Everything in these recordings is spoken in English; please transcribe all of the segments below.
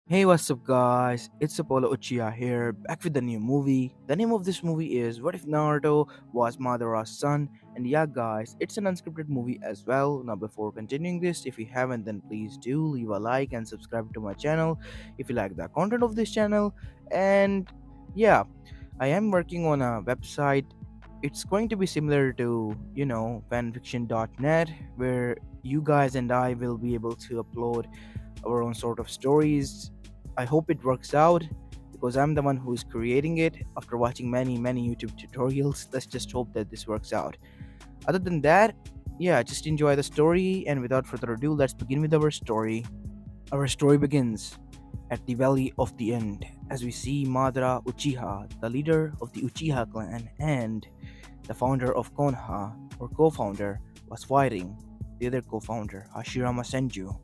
Hey, what's up, guys? It's Apollo Uchiha here, back with the new movie. The name of this movie is What If Naruto Was Madara's Son? And yeah, guys, it's an unscripted movie as well. Now, before continuing this, if you haven't, then please do leave a like and subscribe to my channel if you like the content of this channel. And yeah, I am working on a website. It's going to be similar to, fanfiction.net, where you guys and I will be able to upload our own sort of stories. I hope it works out because I'm the one who is creating it after watching many YouTube tutorials. Let's just hope that this works out. Other than that, yeah, just enjoy the story, and without further ado, let's begin with our story. Our story begins at the Valley of the End as we see Madara Uchiha, the leader of the Uchiha clan and the founder of Konoha, or co-founder, was fighting the other co-founder, Hashirama Senju.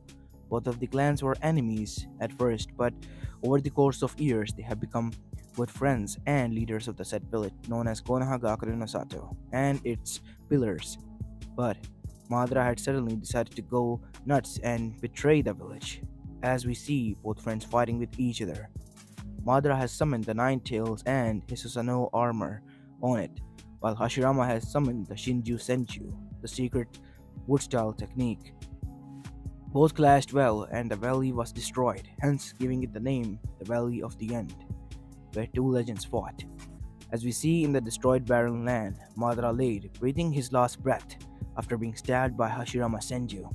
Both of the clans were enemies at first, but over the course of years, they have become good friends and leaders of the said village known as Konohagakure no Sato and its pillars. But Madara had suddenly decided to go nuts and betray the village. As we see both friends fighting with each other, Madara has summoned the Nine Tails and his Susanoo armor on it, while Hashirama has summoned the Shinju Senju, the secret wood style technique. Both clashed well, and the valley was destroyed, hence giving it the name the Valley of the End, where two legends fought. As we see in the destroyed barren land, Madara laid, breathing his last breath after being stabbed by Hashirama Senju.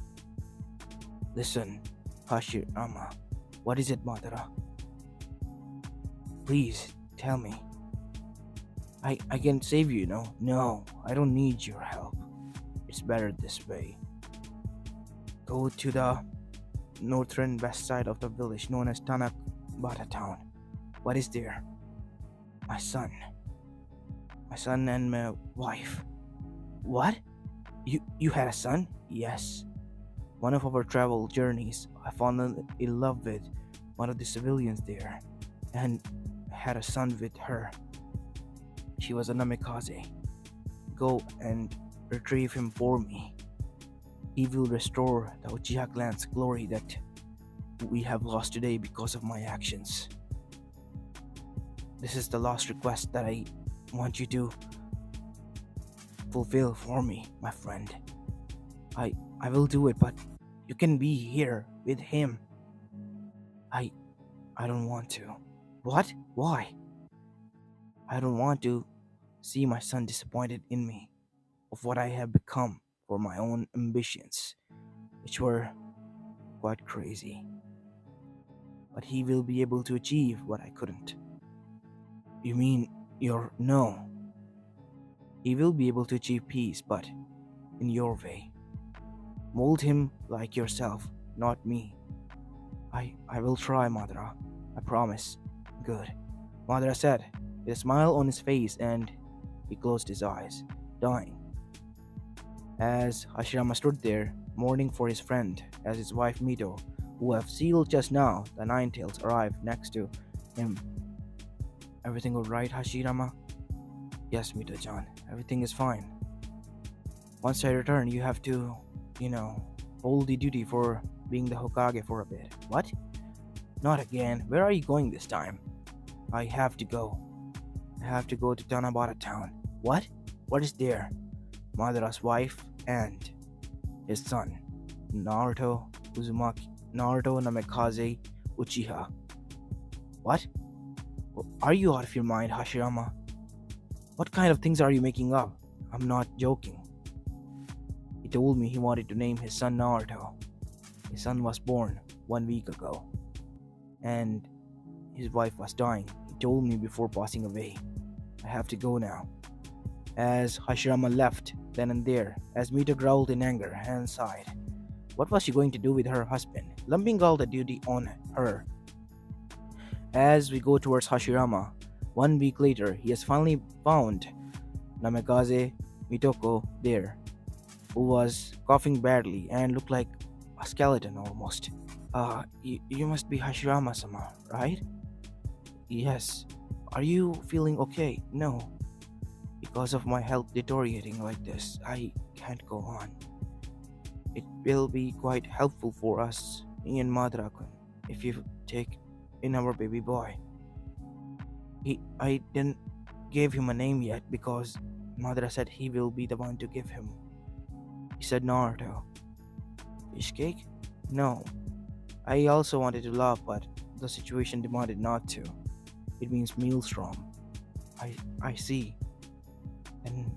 Listen, Hashirama, what is it, Madara? Please, tell me. I can save you, no? No, I don't need your help. It's better this way. Go to the northern west side of the village known as Tanabata town. What is there? My son. My son and my wife. What? You had a son? Yes. One of our travel journeys, I fell in love with one of the civilians there and had a son with her. She was a namikaze. Go and retrieve him for me. He will restore the Uchiha clan's glory that we have lost today because of my actions. This is the last request that I want you to fulfill for me, my friend. I will do it, but you can be here with him. I I don't want to. What? Why? I don't want to see my son disappointed in me of what I have become for my own ambitions, which were quite crazy. But he will be able to achieve what I couldn't. You mean your no? He will be able to achieve peace, but in your way. Mold him like yourself, not me. I will try, Madara. I promise. Good. Madara said, with a smile on his face, and he closed his eyes, dying. As Hashirama stood there, mourning for his friend, as his wife Mito, who have sealed just now, the Nine Tails, arrived next to him. Everything alright, Hashirama? Yes, Mito-chan, everything is fine. Once I return, you have to, hold the duty for being the Hokage for a bit. What? Not again. Where are you going this time? I have to go. I have to go to Tanabata town. What? What is there? Madara's wife and his son, Naruto Namikaze Uchiha. What? Are you out of your mind, Hashirama? What kind of things are you making up? I'm not joking. He told me he wanted to name his son Naruto. His son was born 1 week ago, and his wife was dying. He told me before passing away. I have to go now. As Hashirama left then and there, as Mita growled in anger and sighed. What was she going to do with her husband, lumping all the duty on her? As we go towards Hashirama, 1 week later, he has finally found Namikaze Mitoko there, who was coughing badly and looked like a skeleton almost. You must be Hashirama-sama, right? Yes. Are you feeling okay? No. Because of my health deteriorating like this, I can't go on. It will be quite helpful for us, me and Madara, if you take in our baby boy. I didn't give him a name yet because Madara said he will be the one to give him. He said Naruto. Fish cake? No. I also wanted to laugh, but the situation demanded not to. It means Maelstrom. I see. And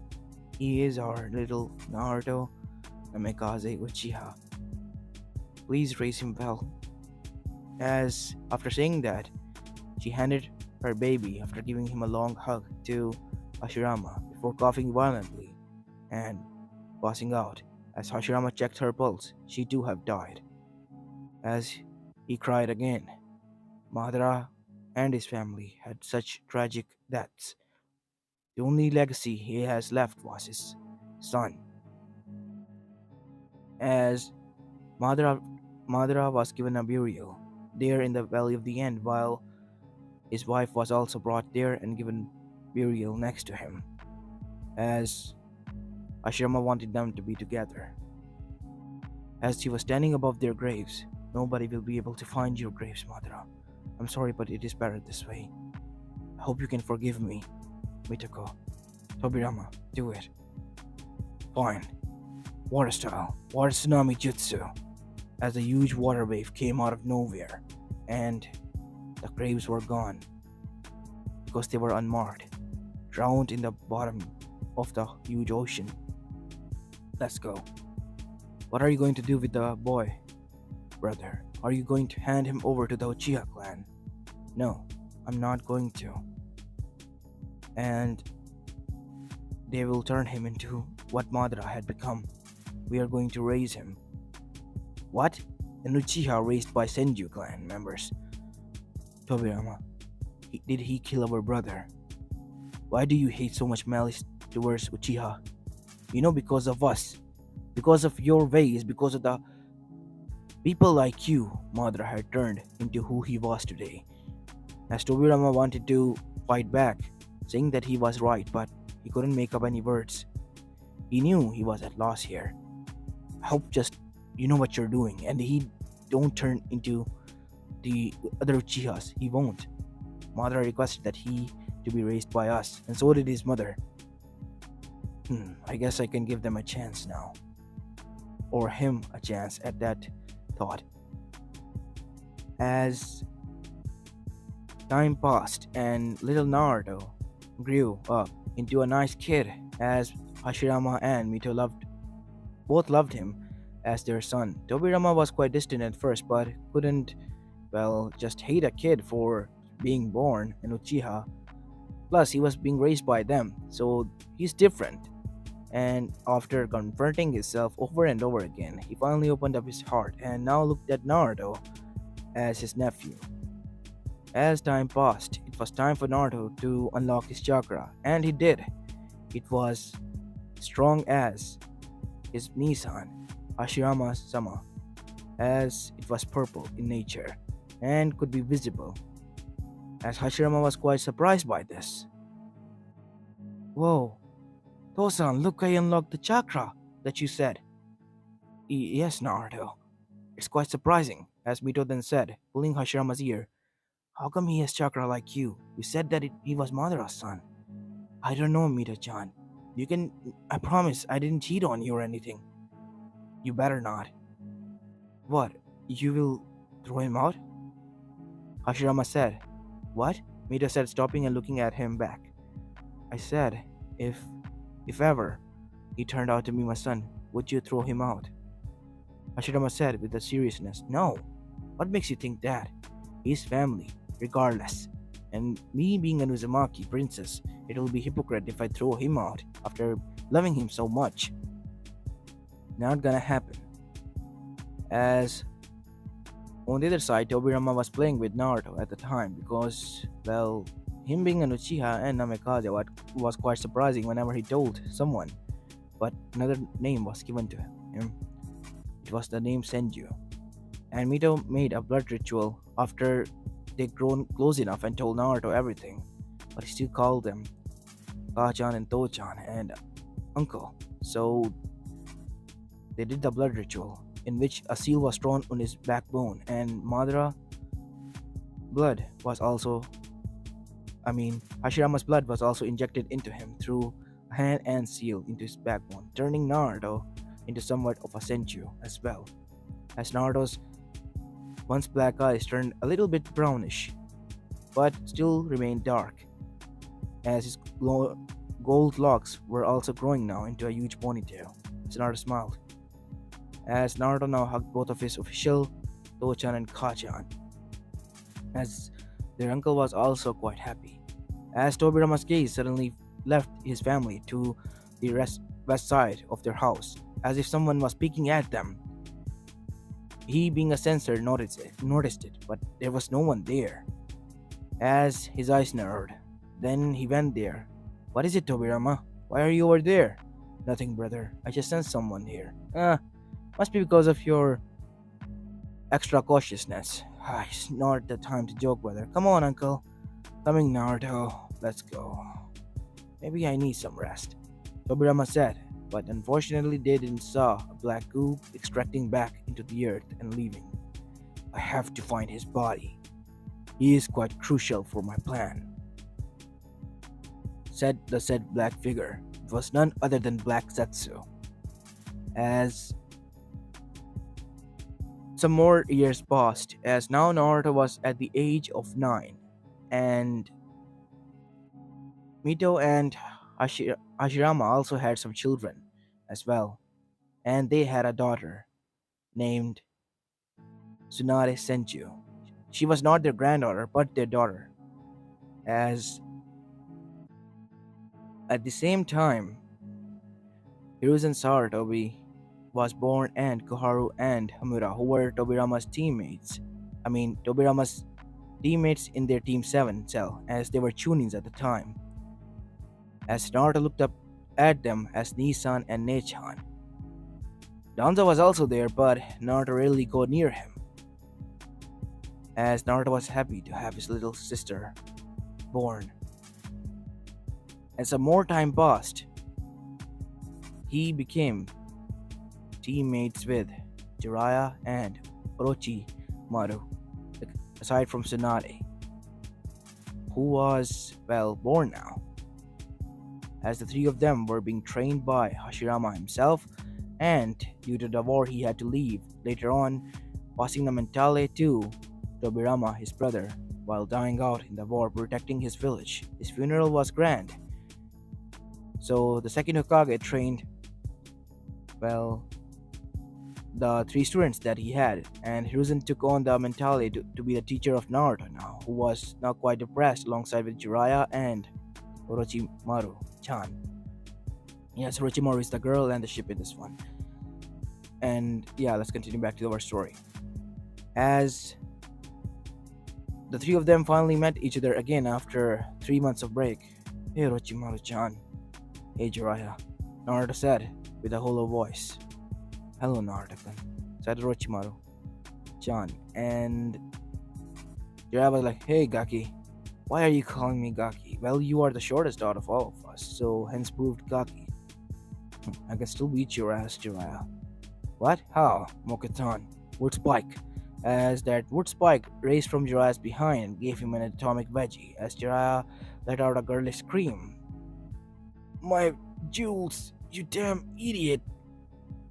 he is our little Naruto Namikaze Uchiha. Please raise him well. As after saying that, she handed her baby after giving him a long hug to Hashirama before coughing violently and passing out. As Hashirama checked her pulse, she too had died. As he cried again, Madara and his family had such tragic deaths. The only legacy he has left was his son. As Madara, Madara was given a burial there in the Valley of the End, while his wife was also brought there and given burial next to him, as Ashirama wanted them to be together. As she was standing above their graves, nobody will be able to find your graves, Madara. I'm sorry, but it is better this way. I hope you can forgive me, Mitoko. Tobirama, do it. Fine. Water style, water tsunami jutsu, as a huge water wave came out of nowhere, and the graves were gone because they were unmarked, drowned in the bottom of the huge ocean. Let's go. What are you going to do with the boy, brother? Are you going to hand him over to the Uchiha clan? No, I'm not going to. And they will turn him into what Madara had become. We are going to raise him. What? An Uchiha raised by Senju clan members. Tobirama, did he kill our brother? Why do you hate so much malice towards Uchiha? You know, because of us. Because of your ways, because of the people like you, Madara had turned into who he was today. As Tobirama wanted to fight back, saying that he was right, but he couldn't make up any words. He knew he was at loss here. I hope just you know what you're doing, and he don't turn into the other Uchihas. He won't. Madara requested that he to be raised by us, and so did his mother. I guess I can give them a chance now. Or him a chance at that thought. As time passed and little Naruto grew up into a nice kid, as Hashirama and Mito both loved him as their son. Tobirama was quite distant at first, but couldn't, just hate a kid for being born in Uchiha. Plus, he was being raised by them, so he's different. And after confronting himself over and over again, he finally opened up his heart and now looked at Naruto as his nephew. As time passed, it was time for Naruto to unlock his chakra, and he did. It was strong as his Nissan, Hashirama-sama, as it was purple in nature and could be visible, as Hashirama was quite surprised by this. Whoa, Tosan, look, I unlocked the chakra that you said. Yes, Naruto. It's quite surprising, as Mito then said, pulling Hashirama's ear. How come he has chakra like you? You said that he was Madara's son. I don't know, Mito-chan. I promise I didn't cheat on you or anything. You better not. What? You will throw him out? Hashirama said. What? Mito said, stopping and looking at him back. I said, if ever he turned out to be my son, would you throw him out? Hashirama said with a seriousness. No. What makes you think that? He's family, regardless. And me being an Uzumaki princess, it will be hypocrite if I throw him out after loving him so much. Not gonna happen. As on the other side, Tobirama was playing with Naruto at the time because, him being an Uchiha and Namikaze was quite surprising whenever he told someone. But another name was given to him. It was the name Senju. And Mito made a blood ritual after they'd grown close enough and told Naruto everything. But he still called them Ka-chan and To-chan and Uncle. So they did the blood ritual, in which a seal was drawn on his backbone, and Madara blood was also, Hashirama's blood was also injected into him through a hand and sealed into his backbone, turning Naruto into somewhat of a senju as well, as Naruto's once black eyes turned a little bit brownish, but still remained dark, as his gold locks were also growing now into a huge ponytail. As Naruto smiled, as Naruto now hugged both of his official, Tochan and Kachan, as their uncle was also quite happy. As Tobirama's gaze suddenly left his family to the west side of their house, as if someone was peeking at them. He, being a sensor, noticed it, but there was no one there. As his eyes narrowed, then he went there. What is it, Tobirama? Why are you over there? Nothing, brother. I just sensed someone here. Must be because of your extra cautiousness. It's not the time to joke, brother. Come on, uncle. Coming, Naruto. Let's go. Maybe I need some rest. Tobirama said, but unfortunately they didn't saw a black goo extracting back into the earth and leaving. I have to find his body. He is quite crucial for my plan, said the said black figure. It was none other than Black Zetsu. As some more years passed, as now Naruto was at the age of 9, and Mito and Hashirama also had some children as well, and they had a daughter named Tsunade Senju. She was not their granddaughter, but their daughter. As at the same time, Hiruzen Sarutobi was born, and Koharu and Hamura, who were Tobirama's teammates. Tobirama's teammates in their Team 7 cell, as they were tunings at the time. As Naruto looked up at them as Nisan and Nechan. Danzo was also there, but Naruto rarely got near him, as Naruto was happy to have his little sister born. As some more time passed, he became teammates with Jiraiya and Orochimaru, aside from Tsunade, who was, well, born now, as the three of them were being trained by Hashirama himself, and due to the war he had to leave, later on passing the mentale to Tobirama, his brother, while dying out in the war protecting his village. His funeral was grand, so the second Hokage trained, well, the three students that he had, and Hiruzen took on the mentality to be the teacher of Naruto now, who was now quite depressed alongside with Jiraiya and Orochimaru-chan. Yes, Orochimaru is the girl and the ship in this one. And yeah, let's continue back to our story. As the three of them finally met each other again after 3 months of break. Hey Orochimaru-chan. Hey Jiraiya, Naruto said with a hollow voice. Hello Naruto-kun, said Orochimaru-chan, and Jiraiya was like, hey Gaki, why are you calling me Gaki? Well, you are the shortest out of all of us, so hence proved Gaki. I can still beat your ass, Jiraiya. What? How? Mokutan. Wood spike. As that wood spike raced from Jiraiya's behind and gave him an atomic veggie, as Jiraiya let out a girlish scream. My jewels, you damn idiot!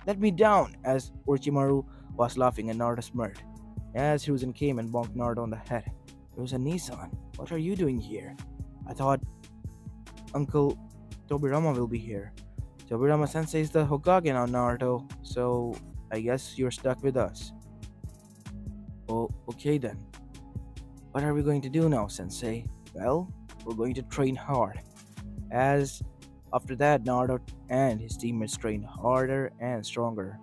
Let me down! As Orochimaru was laughing and Naruto smirked. As Hiruzen came and bonked Naruto on the head. Hiruzen-Nisan, what are you doing here? I thought Uncle Tobirama will be here. Tobirama Sensei is the Hokage now, Naruto, so I guess you're stuck with us. Oh, okay then. What are we going to do now, Sensei? Well, we're going to train hard. As after that, Naruto and his teammates trained harder and stronger.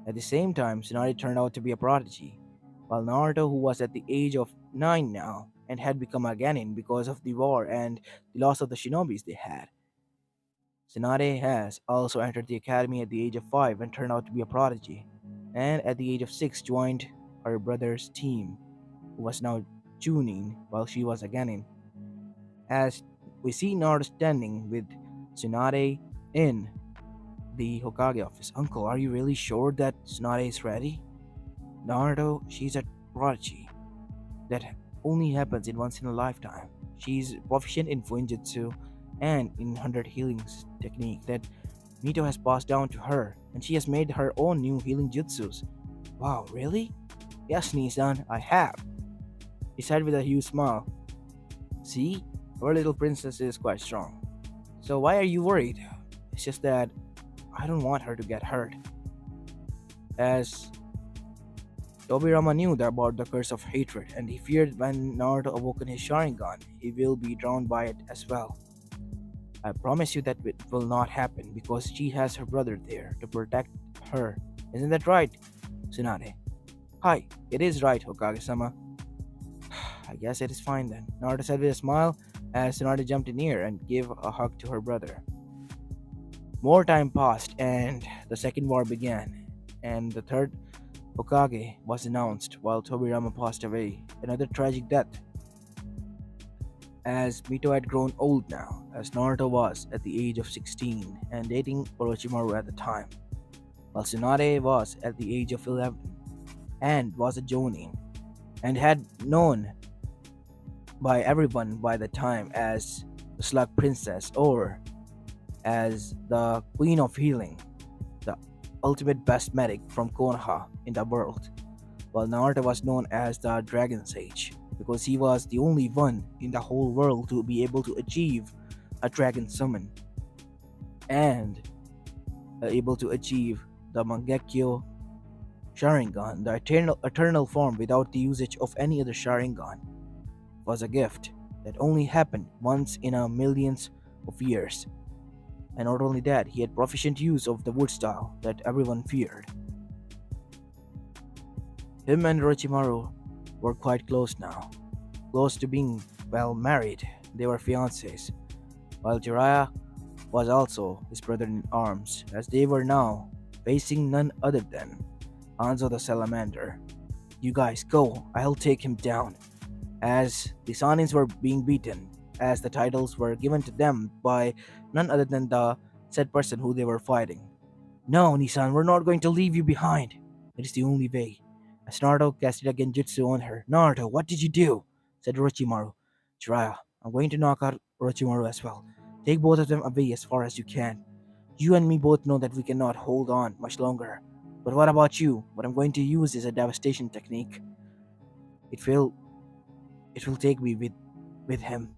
At the same time, Tsunade turned out to be a prodigy, while Naruto, who was at the age of 9 now, and had become a Genin because of the war and the loss of the shinobis they had. Tsunade has also entered the academy at the age of 5 and turned out to be a prodigy, and at the age of 6 joined her brother's team, who was now Chunin while she was a Genin. As we see Naruto standing with Tsunade in the Hokage office. Uncle, are you really sure that Tsunade is ready? Naruto, she's a prodigy that only happens in once in a lifetime. She's proficient in Fuinjutsu and in 100 healings technique that Mito has passed down to her, and she has made her own new healing jutsus. Wow, really? Yes, Nissan, I have. He said with a huge smile. See, our little princess is quite strong. So why are you worried? It's just that I don't want her to get hurt. As Tobirama knew about the curse of hatred, and he feared when Naruto awoken his Sharingan, he will be drowned by it as well. I promise you that it will not happen because she has her brother there to protect her. Isn't that right, Tsunade? Hi, it is right, Hokage-sama. I guess it is fine then. Naruto said with a smile as Tsunade jumped in near and gave a hug to her brother. More time passed and the second war began, and the third Hokage was announced while Tobirama passed away. Another tragic death, as Mito had grown old now, as Naruto was at the age of 16 and dating Orochimaru at the time, while Tsunade was at the age of 11 and was a Jonin and had known by everyone by the time as the Slug Princess or as the Queen of Healing, the ultimate best medic from Konoha in the world, while Naruto was known as the Dragon Sage because he was the only one in the whole world to be able to achieve a dragon summon and able to achieve the Mangekyo Sharingan, the eternal form without the usage of any other Sharingan, was a gift that only happened once in a millions of years. And not only that, he had proficient use of the wood style that everyone feared. Him and Orochimaru were quite close now, close to being well married. They were fiancés, while Jiraiya was also his brother in arms, as they were now facing none other than Hanzo the Salamander. You guys go, I'll take him down. As the Sanins were being beaten, as the titles were given to them by none other than the said person who they were fighting. No, Nisan, we're not going to leave you behind. It is the only way. As Naruto casted a genjutsu on her. Naruto, what did you do? Said Orochimaru. Jiraiya, I'm going to knock out Orochimaru as well. Take both of them away as far as you can. You and me both know that we cannot hold on much longer. But what about you? What I'm going to use is a devastation technique. It will take me with him.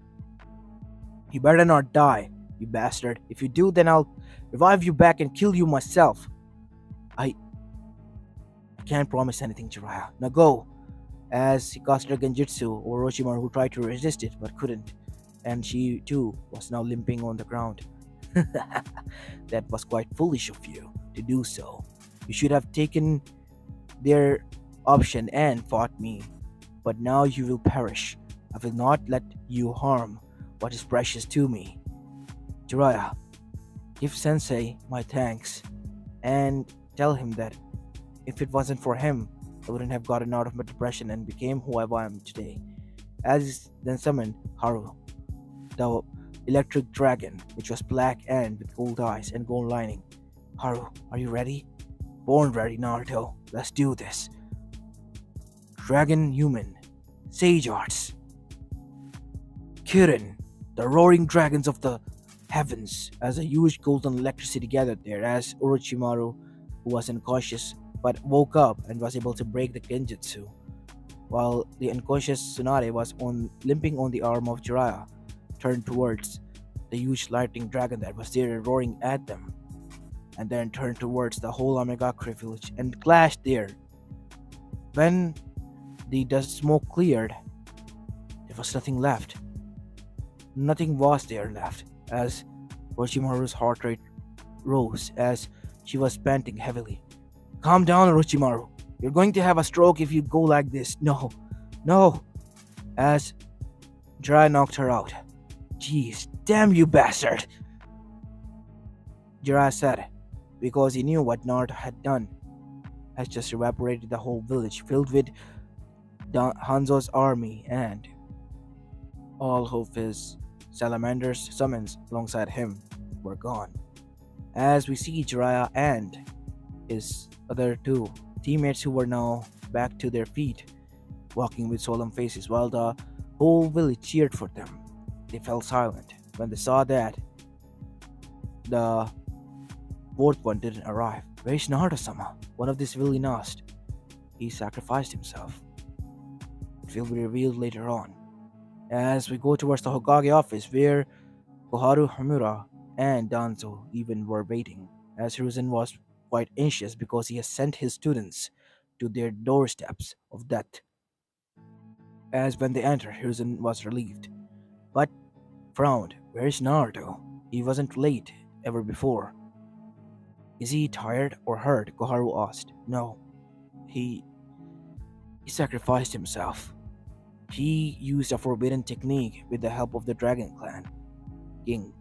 You better not die, you bastard. If you do, then I'll revive you back and kill you myself. I can't promise anything, Jiraiya. Now go. As he casted a genjutsu, Orochimaru who tried to resist it but couldn't, and she too was now limping on the ground. That was quite foolish of you to do so. You should have taken their option and fought me. But now you will perish. I will not let you harm what is precious to me. Jiraiya, give Sensei my thanks and tell him that if it wasn't for him, I wouldn't have gotten out of my depression and became who I am today. As then summoned Haru, the electric dragon, which was black and with gold eyes and gold lining. Haru, are you ready? Born ready, Naruto. Let's do this. Dragon human, sage arts. Kirin, the roaring dragons of the heavens, as a huge golden electricity gathered there, as Orochimaru, who was unconscious but woke up and was able to break the genjutsu, while the unconscious Tsunade was limping on the arm of Jiraiya, turned towards the huge lightning dragon that was there roaring at them, and then turned towards the whole Omegakure village and clashed there. When the dust smoke cleared, there was nothing left. Nothing was there left, as Orochimaru's heart rate rose as she was panting heavily. Calm down, Orochimaru. You're going to have a stroke if you go like this. No, no. As Jiraiya knocked her out. Jeez, damn you bastard. Jiraiya said, because he knew what Naruto had done. Has just evaporated the whole village, filled with Hanzo's army and all of his salamanders summons alongside him were gone. As we see Jiraiya and his other two teammates who were now back to their feet, walking with solemn faces while the whole village cheered for them. They fell silent when they saw that the fourth one didn't arrive. Where's Naruto-sama? One of these villains asked. He sacrificed himself. It will be revealed later on. As we go towards the Hokage office, where Koharu Hamura and Danzo even were waiting, as Hiruzen was quite anxious because he has sent his students to their doorsteps of death. As when they entered, Hiruzen was relieved, but frowned. Where's Naruto? He wasn't late ever before. Is he tired or hurt? Koharu asked. No, he he sacrificed himself. He used a forbidden technique with the help of the Dragon Clan King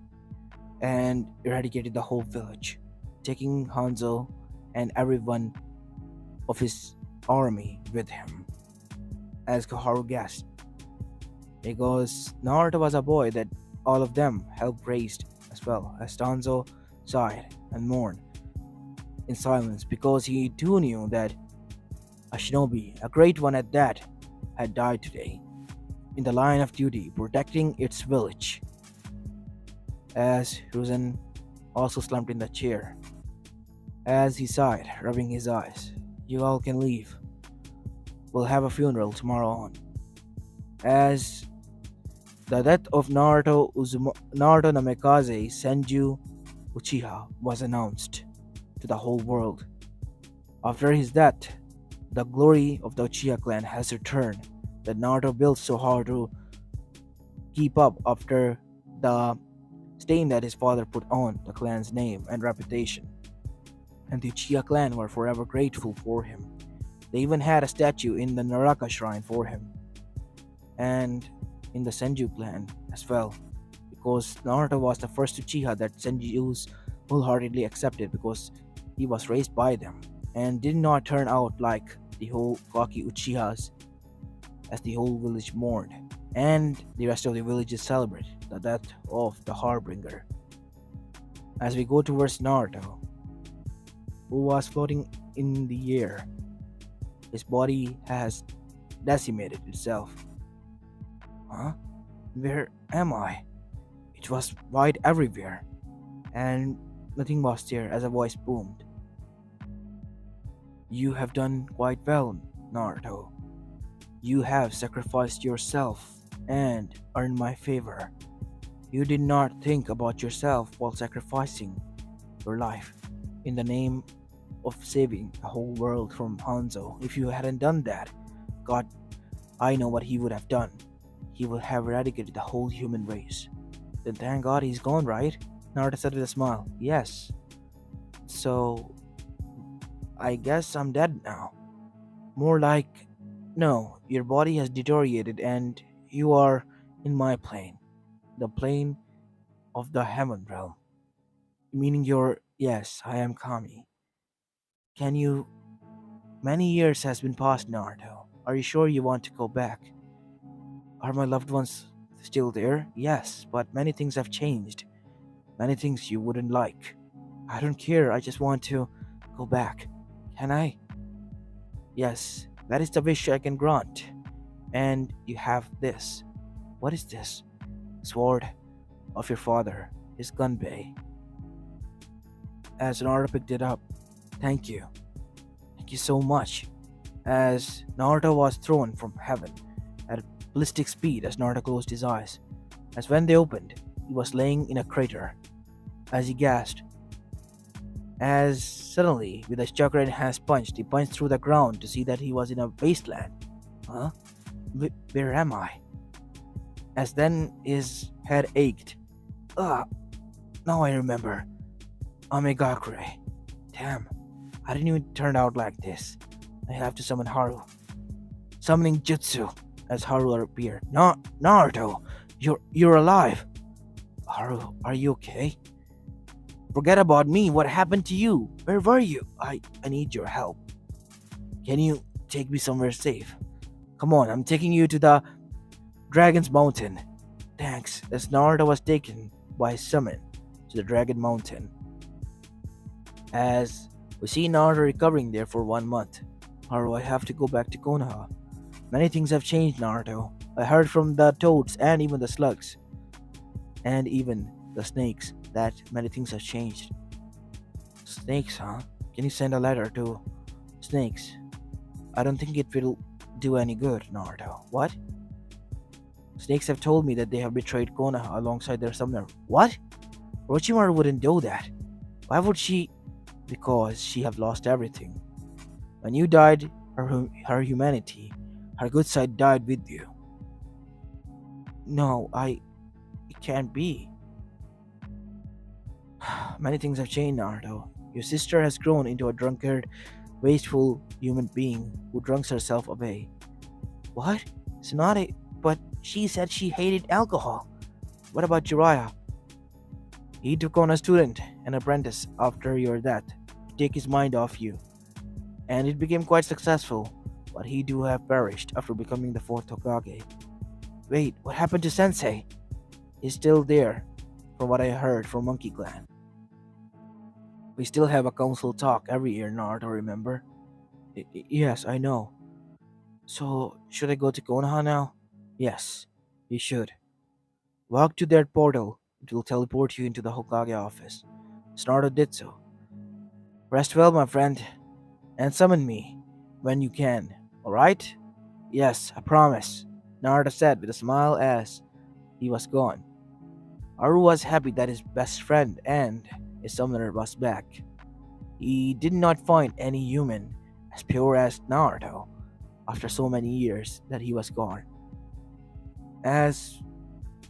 and eradicated the whole village, taking Hanzo and everyone of his army with him, as Koharu guessed, because Naruto was a boy that all of them helped raise as well, as Danzo sighed and mourned in silence because he too knew that a shinobi, a great one at that, had died today, in the line of duty protecting its village. As Hiruzen also slumped in the chair, as he sighed, rubbing his eyes. You all can leave. We'll have a funeral tomorrow on. As the death of Naruto Namikaze Senju Uchiha was announced to the whole world. After his death, the glory of the Uchiha clan has returned that Naruto built so hard to keep up after the stain that his father put on the clan's name and reputation. And the Uchiha clan were forever grateful for him. They even had a statue in the Naraka shrine for him, and in the Senju clan as well, because Naruto was the first Uchiha that Senjus wholeheartedly accepted because he was raised by them and did not turn out like the whole cocky Uchihas, as the whole village mourned and the rest of the villages celebrated the death of the Harbinger. As we go towards Naruto, who was floating in the air, his body has decimated itself. Huh? Where am I? It was white everywhere, and nothing was there as a voice boomed. You have done quite well, Naruto. You have sacrificed yourself and earned my favor. You did not think about yourself while sacrificing your life in the name of saving the whole world from Hanzo. If you hadn't done that, God, I know what he would have done. He would have eradicated the whole human race. Then thank God he's gone, right? Naruto said with a smile. Yes. So, I guess I'm dead now. More like, no, your body has deteriorated and you are in my plane. The plane of the heaven realm. Meaning you're, yes, I am Kami. Can you, many years has been passed, Naruto. Are you sure you want to go back? Are my loved ones still there? Yes, but many things have changed. Many things you wouldn't like. I don't care, I just want to go back. Can I? Yes, that is the wish I can grant. And you have this. What is this? Sword of your father, his Gunbei. As Naruto picked it up, thank you. Thank you so much. As Naruto was thrown from heaven at ballistic speed as Naruto closed his eyes. As when they opened, he was laying in a crater. As he gasped, as suddenly, with his chakra enhanced punch, he punched through the ground to see that he was in a wasteland. Huh? Where am I? As then his head ached. Ah, now I remember. Amegakure. Damn, I didn't even turn out like this. I have to summon Haru. Summoning Jutsu as Haru appeared. Naruto, you're alive. Haru, are you okay? Forget about me. What happened to you? Where were you? I need your help. Can you take me somewhere safe? Come on, I'm taking you to the Dragon's Mountain. Thanks, as Naruto was taken by summon to the Dragon Mountain. As we see Naruto recovering there for 1 month. Haru, I have to go back to Konoha. Many things have changed, Naruto. I heard from the toads and even the slugs and even the snakes that many things have changed. Snakes, huh? Can you send a letter to snakes? I don't think it will do any good, Naruto. What? Snakes have told me that they have betrayed Konoha alongside their summoner. What? Orochimaru wouldn't do that. Why would she? Because she have lost everything. When you died, her humanity, her good side died with you. No, it can't be. Many things have changed, Naruto. Your sister has grown into a drunkard, wasteful human being who drunks herself away. What? Tsunade? But she said she hated alcohol. What about Jiraiya? He took on a student, an apprentice, after your death, to take his mind off you, and it became quite successful, but he too have perished after becoming the fourth Hokage. Wait, what happened to Sensei? He's still there, from what I heard from Monkey Clan. We still have a council talk every year, Naruto, remember? Yes, I know. So, should I go to Konoha now? Yes, you should. Walk to that portal. It will teleport you into the Hokage office. Naruto did so. Rest well, my friend, and summon me when you can, alright? Yes, I promise, Naruto said with a smile as he was gone. Aru was happy that his best friend and his summoner was back. He did not find any human as pure as Naruto after so many years that he was gone. As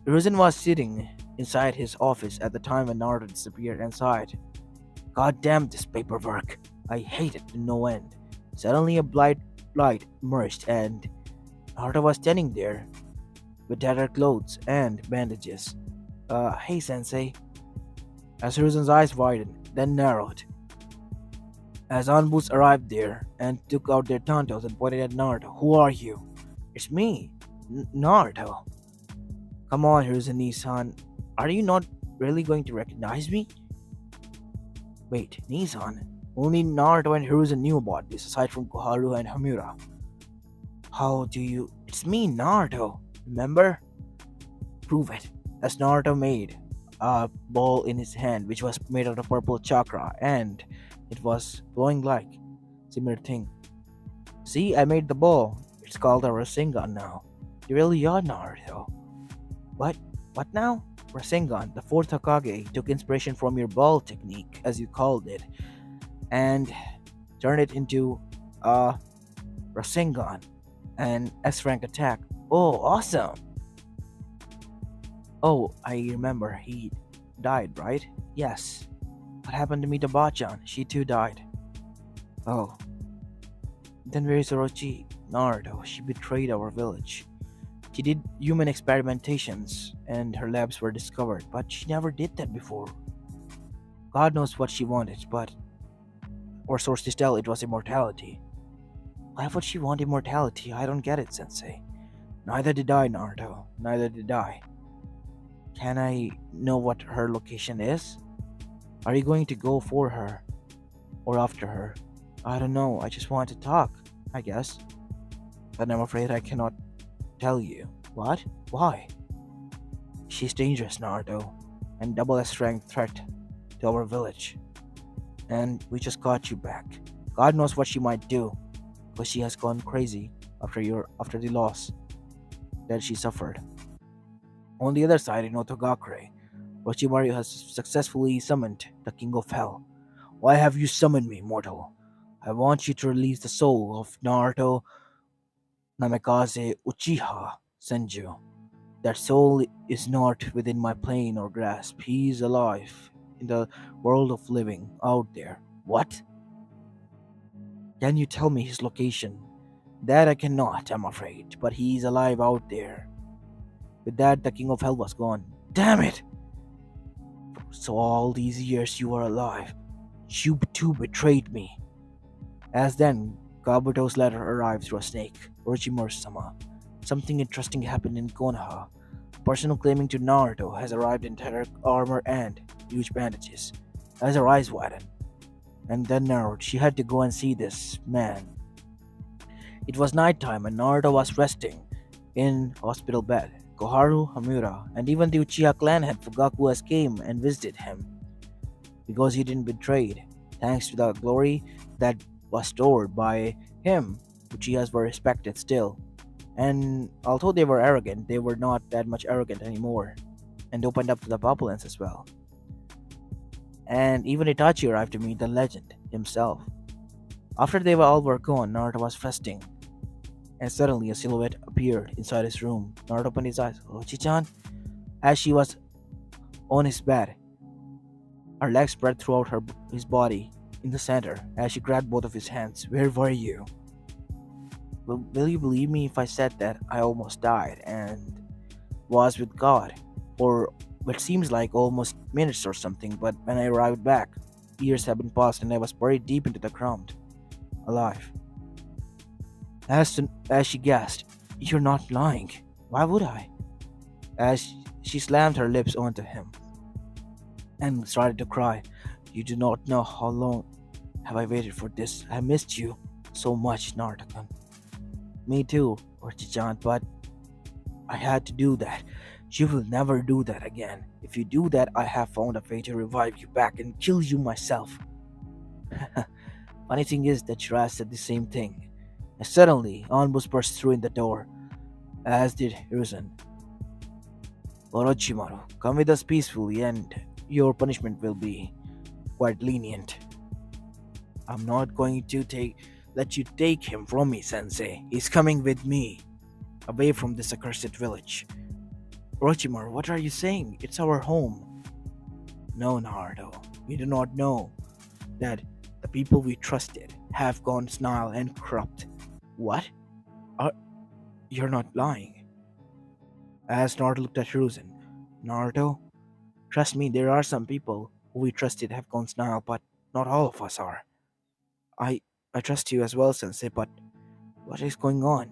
Hiruzen was sitting inside his office at the time when Naruto disappeared and sighed, God damn this paperwork. I hate it to no end. Suddenly a bright light emerged and Naruto was standing there with tattered clothes and bandages. Hey sensei. As Hiruzen's eyes widened, then narrowed, as Anbus arrived there and took out their tantos and pointed at Naruto. Who are you? It's me, Naruto. Come on, Hiruzen-san. Are you not really going to recognize me? Wait, Nissan? Only Naruto and Hiruzen knew about this, aside from Koharu and Hamura. How do you... It's me, Naruto. Remember? Prove it. As Naruto made a ball in his hand, which was made out of purple chakra, and it was glowing like similar thing. See, I made the ball. It's called a Rasengan now. You really are Naruto. What? What now? Rasengan, the fourth Hokage, took inspiration from your ball technique, as you called it, and turned it into a Rasengan, an S rank attack. Oh, awesome! Oh, I remember. He died, right? Yes. What happened to Mita-chan? She too died. Oh. Then where is Orochi? Naruto. She betrayed our village. She did human experimentations, and her labs were discovered, but she never did that before. God knows what she wanted, but... Or sources tell it was immortality. Why would she want immortality? I don't get it, Sensei. Neither did I, Naruto. Neither did I. Can I know what her location is? Are you going to go for her? Or after her? I don't know, I just want to talk, I guess. But I'm afraid I cannot tell you. What? Why? She's dangerous, Naruto, and double a strength threat to our village. And we just got you back. God knows what she might do, because she has gone crazy after the loss that she suffered. On the other side, in Otogakure, Orochimaru has successfully summoned the King of Hell. Why have you summoned me, mortal? I want you to release the soul of Naruto Namikaze Uchiha Senju. That soul is not within my plane or grasp. He is alive in the world of living out there. What? Can you tell me his location? That I cannot, I'm afraid, but he is alive out there. With that, the King of Hell was gone. Damn it! So all these years you were alive. You too betrayed me. As then, Kabuto's letter arrived through a snake, Orochimaru-sama. Something interesting happened in Konoha. A person claiming to Naruto has arrived in tattered armor and huge bandages. As her eyes widened, and then narrowed, she had to go and see this man. It was nighttime and Naruto was resting in hospital bed. Koharu, Hamura, and even the Uchiha clan had Fugaku as came and visited him because he didn't betrayed. Thanks to the glory that was stored by him, Uchihas were respected still. And although they were arrogant, they were not that much arrogant anymore and opened up to the populace as well. And even Itachi arrived to meet the legend himself. After they were all were gone, Naruto was resting, and suddenly a silhouette appeared inside his room. Naruto opened his eyes. Ochi-chan? As she was on his bed, her legs spread throughout his body in the center as she grabbed both of his hands. Where were you? Will you believe me if I said that I almost died and was with God for what seems like almost minutes or something, but when I arrived back, years have been passed and I was buried deep into the ground, alive. As she gasped, you're not lying. Why would I? As she slammed her lips onto him and started to cry. You do not know how long have I waited for this. I missed you so much, Naruto. Me too, Orchi-chan, but I had to do that. You will never do that again. If you do that, I have found a way to revive you back and kill you myself. Funny thing is that Shiraz said the same thing. And suddenly, Anbus burst through in the door, as did Hiruzen. Orochimaru, come with us peacefully and your punishment will be quite lenient. I'm not going to let you take him from me, Sensei. He's coming with me, away from this accursed village. Orochimaru, what are you saying? It's our home. No, Naruto, you do not know that the people we trusted have gone senile and corrupt. What? Are You're not lying? As Naruto looked at Hiruzen, Naruto, trust me, there are some people who we trusted have gone senile, but not all of us are. I I trust you as well, Sensei, but what is going on?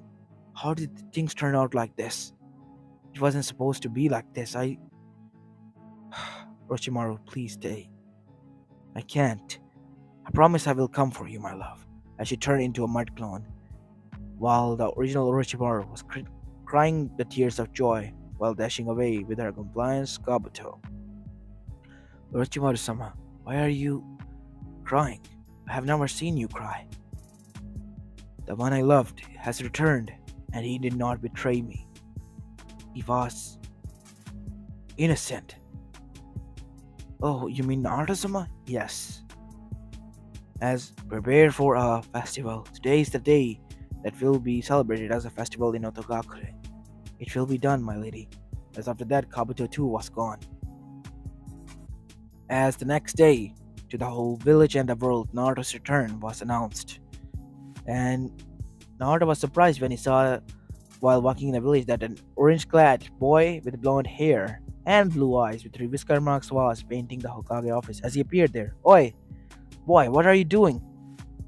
How did things turn out like this? It wasn't supposed to be like this. Orochimaru, please stay. I can't. I promise I will come for you, my love. As she turned into a mud clone, while the original Orochimaru was crying the tears of joy while dashing away with her compliance Kabuto. Orochimaru-sama, why are you crying? I have never seen you cry. The one I loved has returned, and he did not betray me. He was innocent. Oh, you mean Naruto-sama? Yes. As prepare for a festival, today is the day that will be celebrated as a festival in Otogakure. It will be done, my lady. As after that, Kabuto too was gone. As the next day, to the whole village and the world, Naruto's return was announced. And Naruto was surprised when he saw, while walking in the village, that an orange-clad boy with blonde hair and blue eyes with three whisker marks was painting the Hokage office. As he appeared there, Oi, boy, what are you doing?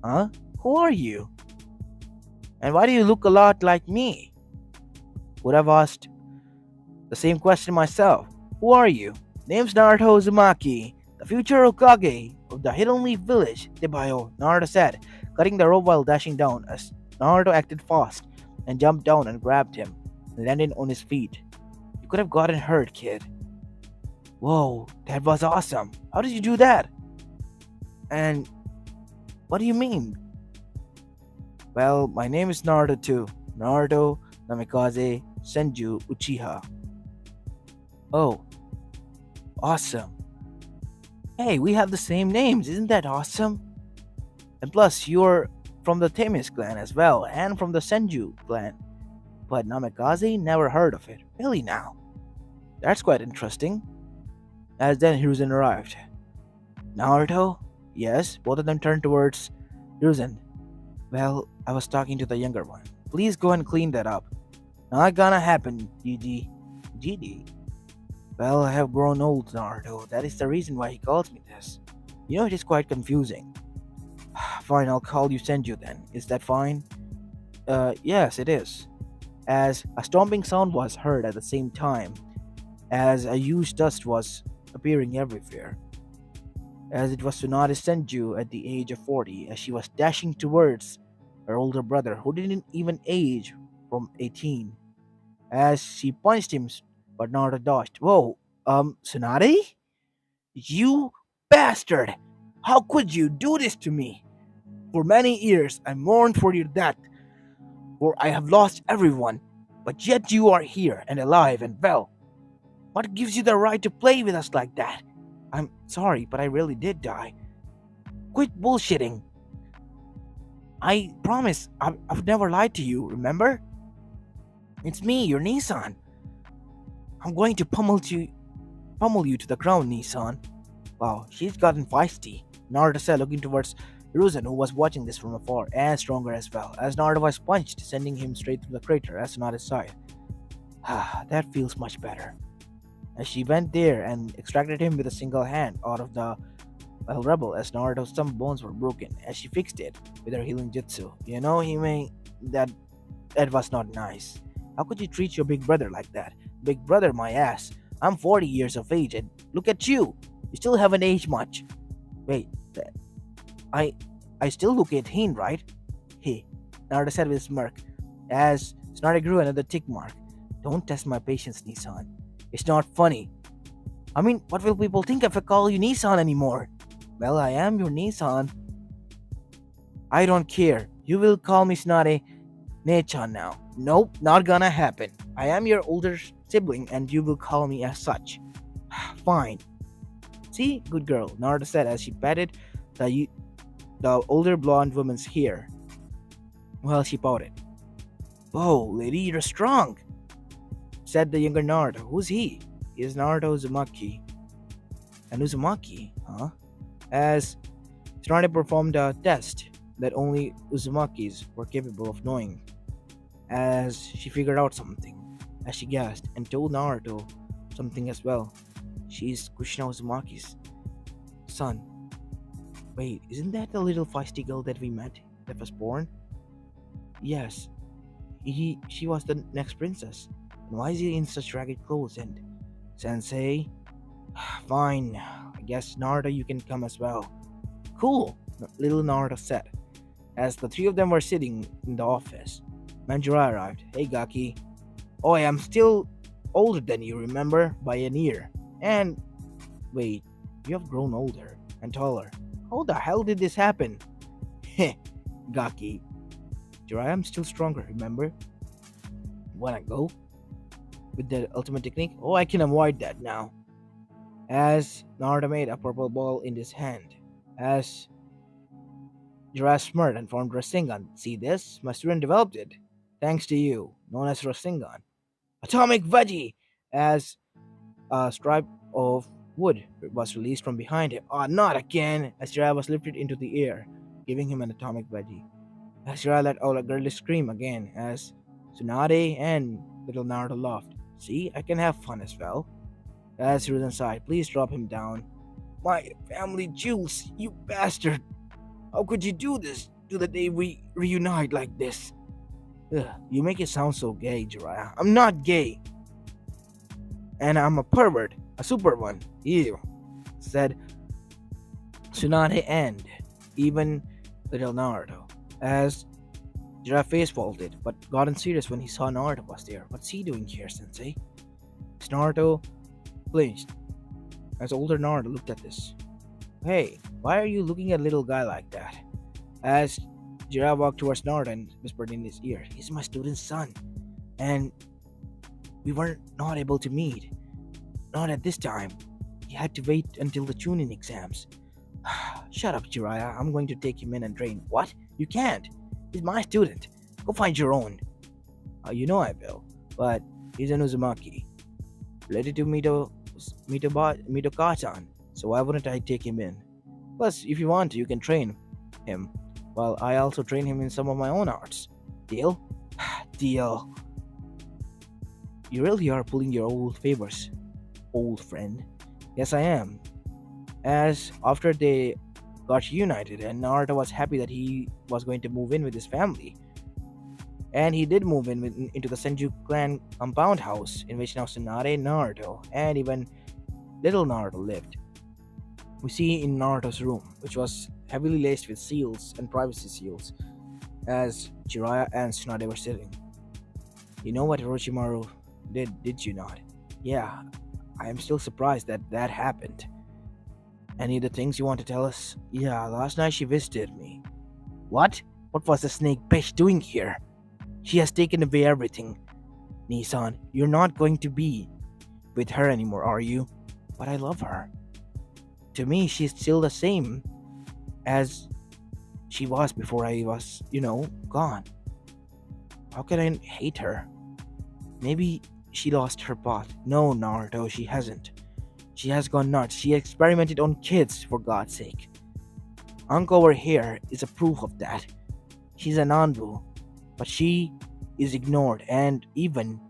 Huh? Who are you? And why do you look a lot like me? Would have asked the same question myself. Who are you? Name's Naruto Uzumaki, the future Hokage of the Hidden Leaf Village, Debayo, Naruto said, cutting the rope while dashing down as Naruto acted fast and jumped down and grabbed him and landed on his feet. You could have gotten hurt, kid. Whoa, that was awesome. How did you do that? And what do you mean? Well, my name is Naruto too. Naruto Namikaze Senju Uchiha. Oh, awesome. Hey, we have the same names. Isn't that awesome? And plus, you're from the Themis clan as well, and from the Senju clan. But Namikaze, never heard of it. Really now? That's quite interesting. As then Hiruzen arrived. Naruto? Yes, both of them turned towards Hiruzen. Well, I was talking to the younger one. Please go and clean that up. Not gonna happen, GD. GD? Well, I have grown old, Naruto. That is the reason why he calls me this. You know, it is quite confusing. Fine, I'll call you Senju then. Is that fine? Yes, it is. As a stomping sound was heard at the same time, as a huge dust was appearing everywhere. As it was Tsunade Senju at the age of 40, as she was dashing towards her older brother, who didn't even age from 18, as she punched him, but Naruto dodged. Whoa, Tsunade? You bastard! How could you do this to me? For many years I mourned for your death, for I have lost everyone, but yet you are here and alive and well. What gives you the right to play with us like that? I'm sorry, but I really did die. Quit bullshitting. I promise I've never lied to you, remember? It's me, your Nissan. I'm going to pummel you to the ground, Nissan. Wow, she's gotten feisty. Naruto said, looking towards Hiruzen, who was watching this from afar, and stronger as well, as Naruto was punched, sending him straight through the crater as Tsunade's side. Ah, that feels much better. As she went there and extracted him with a single hand out of the rebel, as Naruto's some bones were broken, as she fixed it with her healing jutsu. You know, Hime, that was not nice. How could you treat your big brother like that? Big brother, my ass. I'm 40 years of age, and look at you. You still haven't aged much. Wait, I I still look 18, right? Hey, Naruto said with a smirk, as Tsunade grew another tick mark. Don't test my patience, Nissan. It's not funny. I mean, what will people think if I call you Nissan anymore? Well, I am your Nissan. I don't care. You will call me Tsunade Nechan now. Nope, not gonna happen. I am your older sibling and you will call me as such. Fine. See, good girl, Naruto said as she patted the older blonde woman's hair. Well, she pouted. Whoa, lady, you're strong, said the younger Naruto. Who's he? He is Naruto Uzumaki. And Uzumaki, huh? As Tsunade performed a test that only Uzumakis were capable of knowing, as she figured out something, as she gasped and told Naruto something as well. She's Kushina Uzumaki's son. Wait, isn't that the little feisty girl that we met that was born? Yes, she was the next princess. And why is he in such ragged clothes? And Sensei, fine. I guess Naruto, you can come as well. Cool, little Naruto said, as the three of them were sitting in the office. Manjura arrived. Hey, Gaki. Oh, I am still older than you, remember? By a year. And wait, you have grown older and taller. How the hell did this happen? Heh, Gaki. Jiraiya, I'm still stronger, remember? Wanna go? With the ultimate technique? Oh, I can avoid that now. As Naruto made a purple ball in his hand. As Jiraiya smirked and formed Rasengan. See this? My student developed it. Thanks to you. Known as Rasengan. Atomic Veggie! As a stripe of wood was released from behind him. Ah, not again! As Jiraiya was lifted into the air, giving him an atomic veggie. As Jiraiya let out a girlish scream again, as Tsunade and little Naruto laughed. See, I can have fun as well. As Hiruzen sighed, please drop him down. My family jewels, you bastard! How could you do this to the day we reunite like this? Ugh, you make it sound so gay, Jiraiya. I'm not gay. And I'm a pervert. A super one. Ew. Said Tsunade and even little Naruto. As Jiraiya face faulted, but got serious when he saw Naruto was there. What's he doing here, Sensei? Naruto flinched as older Naruto looked at this. Hey, why are you looking at a little guy like that? As Jiraiya walked towards Naruto and whispered in his ear, he's my student's son. And we were not able to meet. Not at this time. He had to wait until the Chunin exams. Shut up, Jiraiya. I'm going to take him in and train. What? You can't. He's my student. Go find your own. You know I will. But he's an Uzumaki. Related to Mitokatan. So why wouldn't I take him in? Plus, if you want to, you can train him. While I also train him in some of my own arts. Deal? Deal. You really are pulling your old favors, old friend. Yes, I am. As after they got united and Naruto was happy that he was going to move in with his family. And he did move into the Senju clan compound house in which now Tsunade, Naruto, and even little Naruto lived. We see in Naruto's room, which was heavily laced with seals and privacy seals. as Jiraiya and Tsunade were sitting. You know what Orochimaru did you not? Yeah, I am still surprised that that happened. Any of the things you want to tell us? Yeah, last night she visited me. What? What was the snake bitch doing here? She has taken away everything. Nissan, you're not going to be with her anymore, are you? But I love her. To me, she's still the same as she was before I was, gone. How can I hate her? Maybe she lost her path. No, Naruto, she hasn't. She has gone nuts. She experimented on kids, for God's sake. Uncle over here is a proof of that. She's an Anbu, but she is ignored and even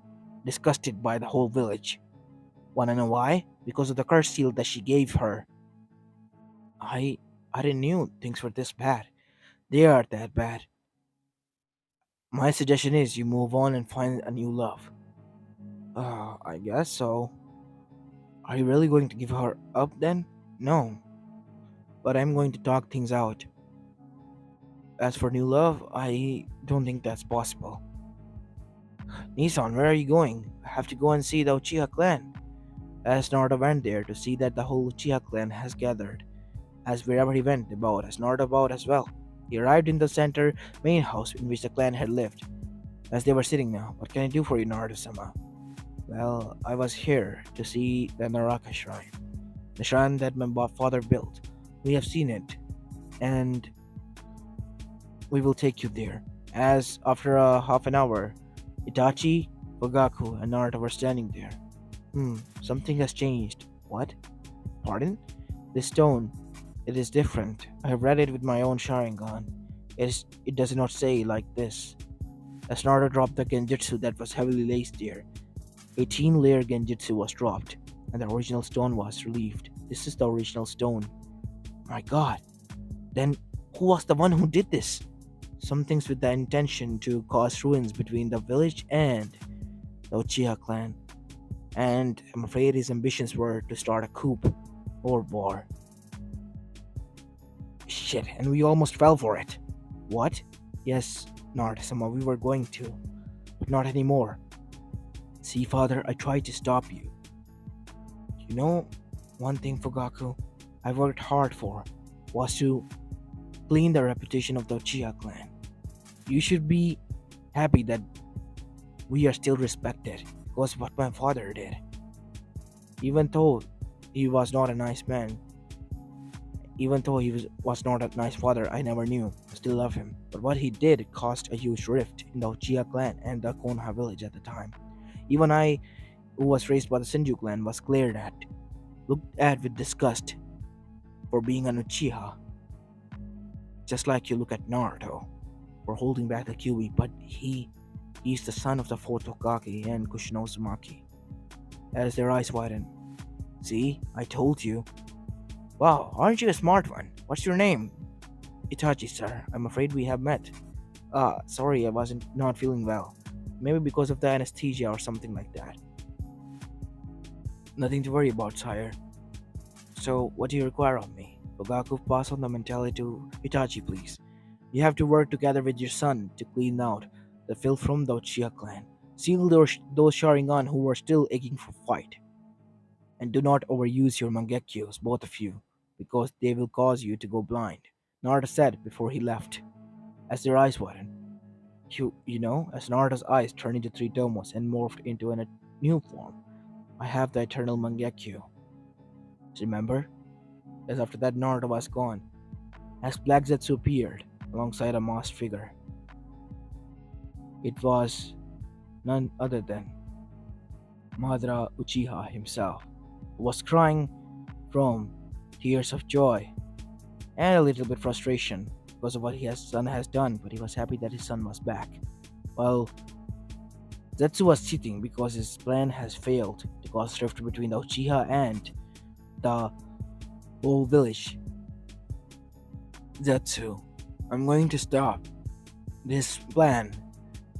disgusted by the whole village. Wanna know why? Because of the curse seal that she gave her. I I didn't knew things were this bad. They are that bad. My suggestion is you move on and find a new love. I guess so. Are you really going to give her up then? No, but I'm going to talk things out. As for new love, I don't think that's possible. Nissan, where are you going? I have to go and see the Uchiha clan. As Naruto went there to see that the whole Uchiha clan has gathered. As wherever he went about, as Naruto about as well. He arrived in the center main house in which the clan had lived. As they were sitting now, what can I do for you, Naruto-sama? Well, I was here to see the Naraka shrine. The shrine that my father built. We have seen it, and we will take you there. As after a half an hour, Itachi, Fugaku, and Naruto were standing there. Something has changed. What? Pardon? This stone, it is different. I have read it with my own Sharingan. It does not say like this. As Naruto dropped the genjutsu that was heavily laced there, 18-layer genjutsu was dropped, and the original stone was relieved. This is the original stone. My god. Then who was the one who did this? Some things with the intention to cause ruins between the village and the Uchiha clan. And I'm afraid his ambitions were to start a coup or war. Shit, and we almost fell for it. What? Yes, Naruto-sama, we were going to, but not anymore. See, father, I tried to stop you. You know, one thing, Fugaku, I worked hard for was to clean the reputation of the Uchiha clan. You should be happy that we are still respected because of what my father did. Even though he was not a nice man, even though he was not a nice father, I never knew. I still love him. But what he did caused a huge rift in the Uchiha clan and the Konoha village at the time. Even I, who was raised by the Senju clan, was glared at, looked at with disgust for being an Uchiha. Just like you look at Naruto for holding back the Kyuubi, but he's the son of the fourth Hokage and Kushino Uzumaki. As their eyes widen. See, I told you. Wow, aren't you a smart one? What's your name? Itachi, sir. I'm afraid we have met. Sorry, I wasn't not feeling well. Maybe because of the anesthesia or something like that. Nothing to worry about, sire. So, what do you require of me? Fugaku, pass on the mentality to Itachi, please. You have to work together with your son to clean out the filth from the Uchiha clan. Seal those Sharingan who are still aching for fight. And do not overuse your Mangekyos, both of you, because they will cause you to go blind. Naruto said before he left, as their eyes widened. As Naruto's eyes turned into three domos and morphed into a new form. I have the eternal Mangekyo. Remember? As after that Naruto was gone, as Black Zetsu appeared alongside a masked figure. It was none other than Madara Uchiha himself, who was crying from tears of joy and a little bit frustration because of what his son has done, but he was happy that his son was back. While Zetsu was sitting because his plan has failed to cause rift between the Uchiha and the whole village. Zetsu, I'm going to stop this plan.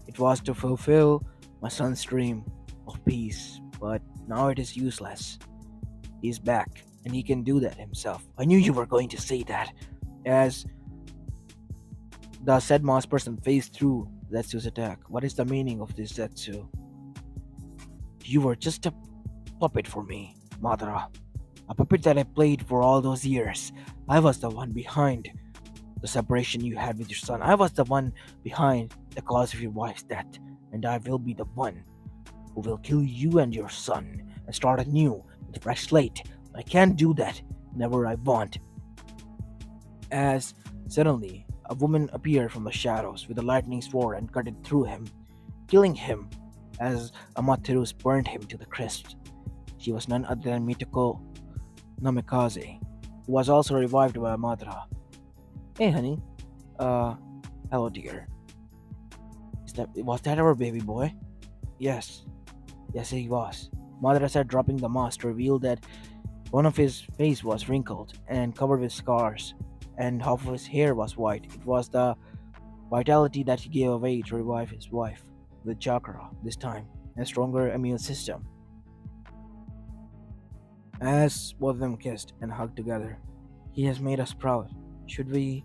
It was to fulfill my son's dream of peace, but now it is useless. He's back, and he can do that himself. I knew you were going to say that, as The said masked person phased through Zetsu's attack. What is the meaning of this, Zetsu? You were just a puppet for me, Madara. A puppet that I played for all those years. I was the one behind the separation you had with your son. I was the one behind the cause of your wife's death. And I will be the one who will kill you and your son and start anew with a fresh slate. I can't do that whenever I want. As suddenly a woman appeared from the shadows with a lightning sword and cut it through him, killing him as Amateru's burned him to the crisp. She was none other than Mitoko Namikaze, who was also revived by Madara. Hey honey, uh, hello dear. Was that our baby boy? Yes, yes he was. Madara said, dropping the mask, revealed that one of his face was wrinkled and covered with scars, and half of his hair was white. It was the vitality that he gave away to revive his wife, with chakra this time, and a stronger immune system. As both of them kissed and hugged together, he has made us proud. Should we?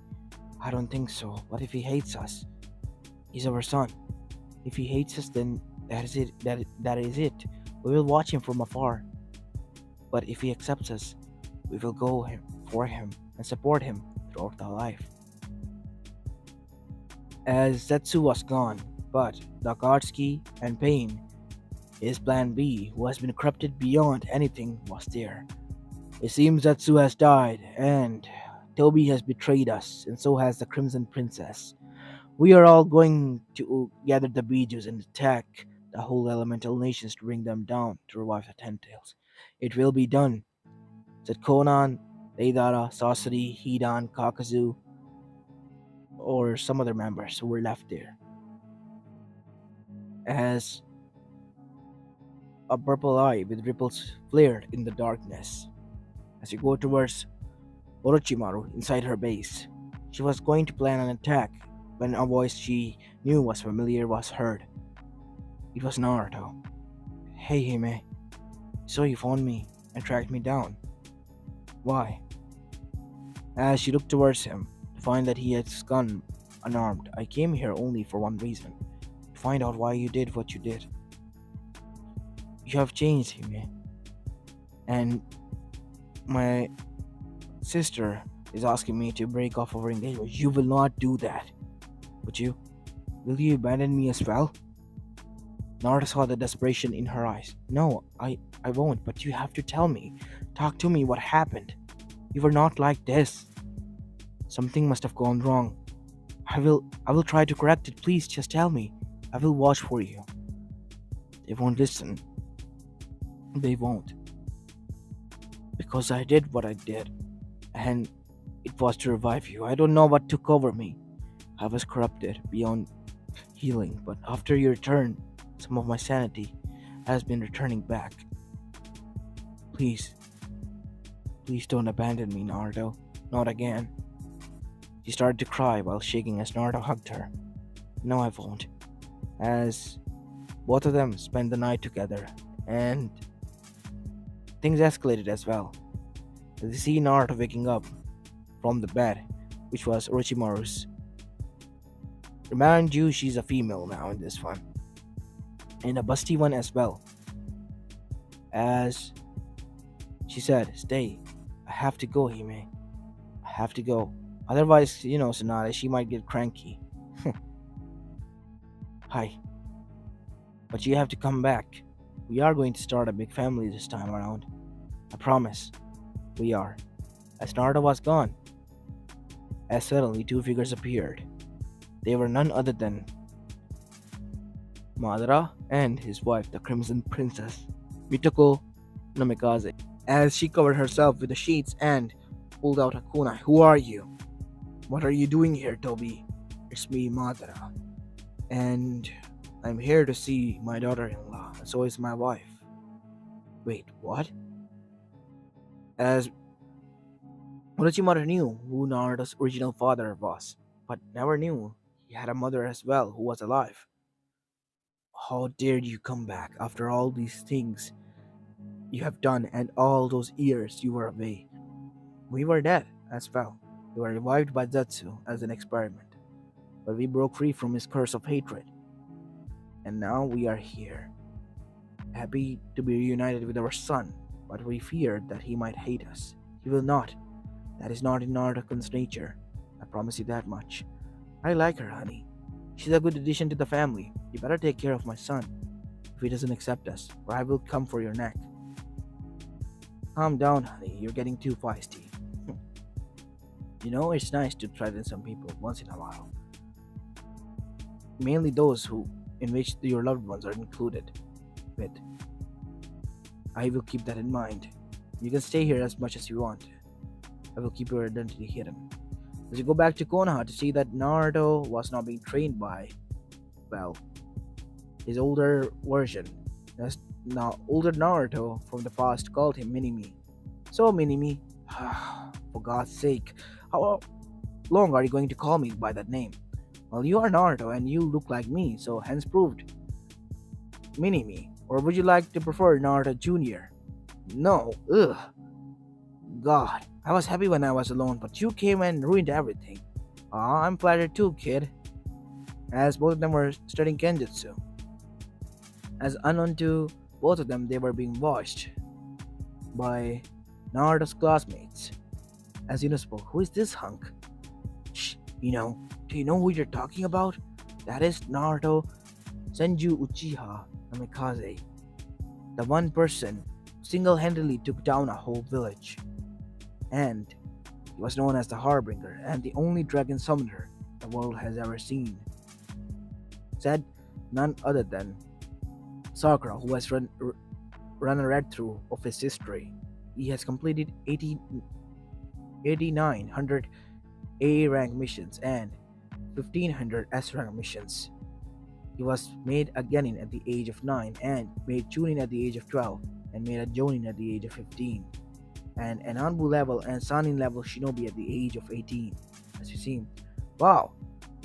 I don't think so. What if he hates us? He's our son. If he hates us, then that is it. That is it. We will watch him from afar. But if he accepts us, we will go for him and support him throughout our life. As Zetsu was gone, but Akatsuki and Pain, his plan B, who has been corrupted beyond anything, was there. It seems Zetsu has died, and Toby has betrayed us, and so has the Crimson Princess. We are all going to gather the Bijus and attack the whole elemental nations to bring them down to revive the Ten Tails. It will be done, said Conan, Deidara, Sasori, Hidan, Kakazu, or some other members who were left there. As a purple eye with ripples flared in the darkness. As you go towards Orochimaru inside her base, she was going to plan an attack when a voice she knew was familiar was heard. It was Naruto. Hey Hime, so you found me and tracked me down. Why? As she looked towards him to find that he had gone unarmed, I came here only for one reason, to find out why you did what you did. You have changed, Hime, and my sister is asking me to break off our engagement. You will not do that. Would you? Will you abandon me as well? Naruto saw the desperation in her eyes. No, I won't, but you have to tell me. Talk to me what happened. You were not like this. Something must have gone wrong. I will try to correct it. Please just tell me. I will watch for you. They won't listen. They won't. Because I did what I did. And it was to revive you. I don't know what took over me. I was corrupted beyond healing, but after your return, some of my sanity has been returning back. Please, please don't abandon me, Naruto. Not again. She started to cry while shaking as Naruto hugged her. No, I won't. As both of them spent the night together, and things escalated as well. As they see Naruto waking up from the bed, which was Orochimaru's. Remind you, she's a female now in this one, and a busty one as well. As she said, "Stay. I have to go, Hime. I have to go. Otherwise, Sonata, she might get cranky." Hi, but you have to come back. We are going to start a big family this time around. I promise. We are. As Naruto was gone, as suddenly two figures appeared. They were none other than Madara and his wife, the Crimson Princess, Mitoko Namikaze. As she covered herself with the sheets and pulled out a kunai. Who are you? What are you doing here, Toby? It's me, Madara. And I'm here to see my daughter-in-law, and so is my wife. Wait, what? As Orochimaru knew who Naruto's original father was, but never knew he had a mother as well who was alive. How dared you come back after all these things you have done and all those years you were away? We were dead as well. We were revived by Zetsu as an experiment. but we broke free from his curse of hatred. And now we are here, happy to be reunited with our son, but we feared that he might hate us. He will not. That is not in Naruto's nature. I promise you that much. I like her, honey. She's a good addition to the family. You better take care of my son if he doesn't accept us, or I will come for your neck. Calm down, honey. You're getting too feisty. It's nice to threaten some people once in a while. Mainly those in which your loved ones are included with. I will keep that in mind. You can stay here as much as you want. I will keep your identity hidden. As you go back to Konoha to see that Naruto was not being trained by, well, his older version. As now older Naruto from the past called him Minimi. So Minimi, for God's sake, how long are you going to call me by that name? Well, you are Naruto and you look like me, so hence proved Minimi. Or would you like to prefer Naruto Jr.? No, ugh. God, I was happy when I was alone, but you came and ruined everything. I'm flattered too, kid. As both of them were studying Kenjutsu. As unknown to both of them, they were being watched by Naruto's classmates. As Yuno spoke, who is this hunk? Shh, do you know who you're talking about? That is Naruto Senju Uchiha Namikaze, the one person who single-handedly took down a whole village. And he was known as the Harbinger and the only dragon summoner the world has ever seen. Said none other than Sakura, who has run a read through of his history. He has completed 8,900 A rank missions and 1,500 S rank missions. He was made a Genin at the age of 9 and made Chunin at the age of 12 and made a Jonin at the age of 15 and an Anbu level and Sanin level Shinobi at the age of 18. As you see, wow,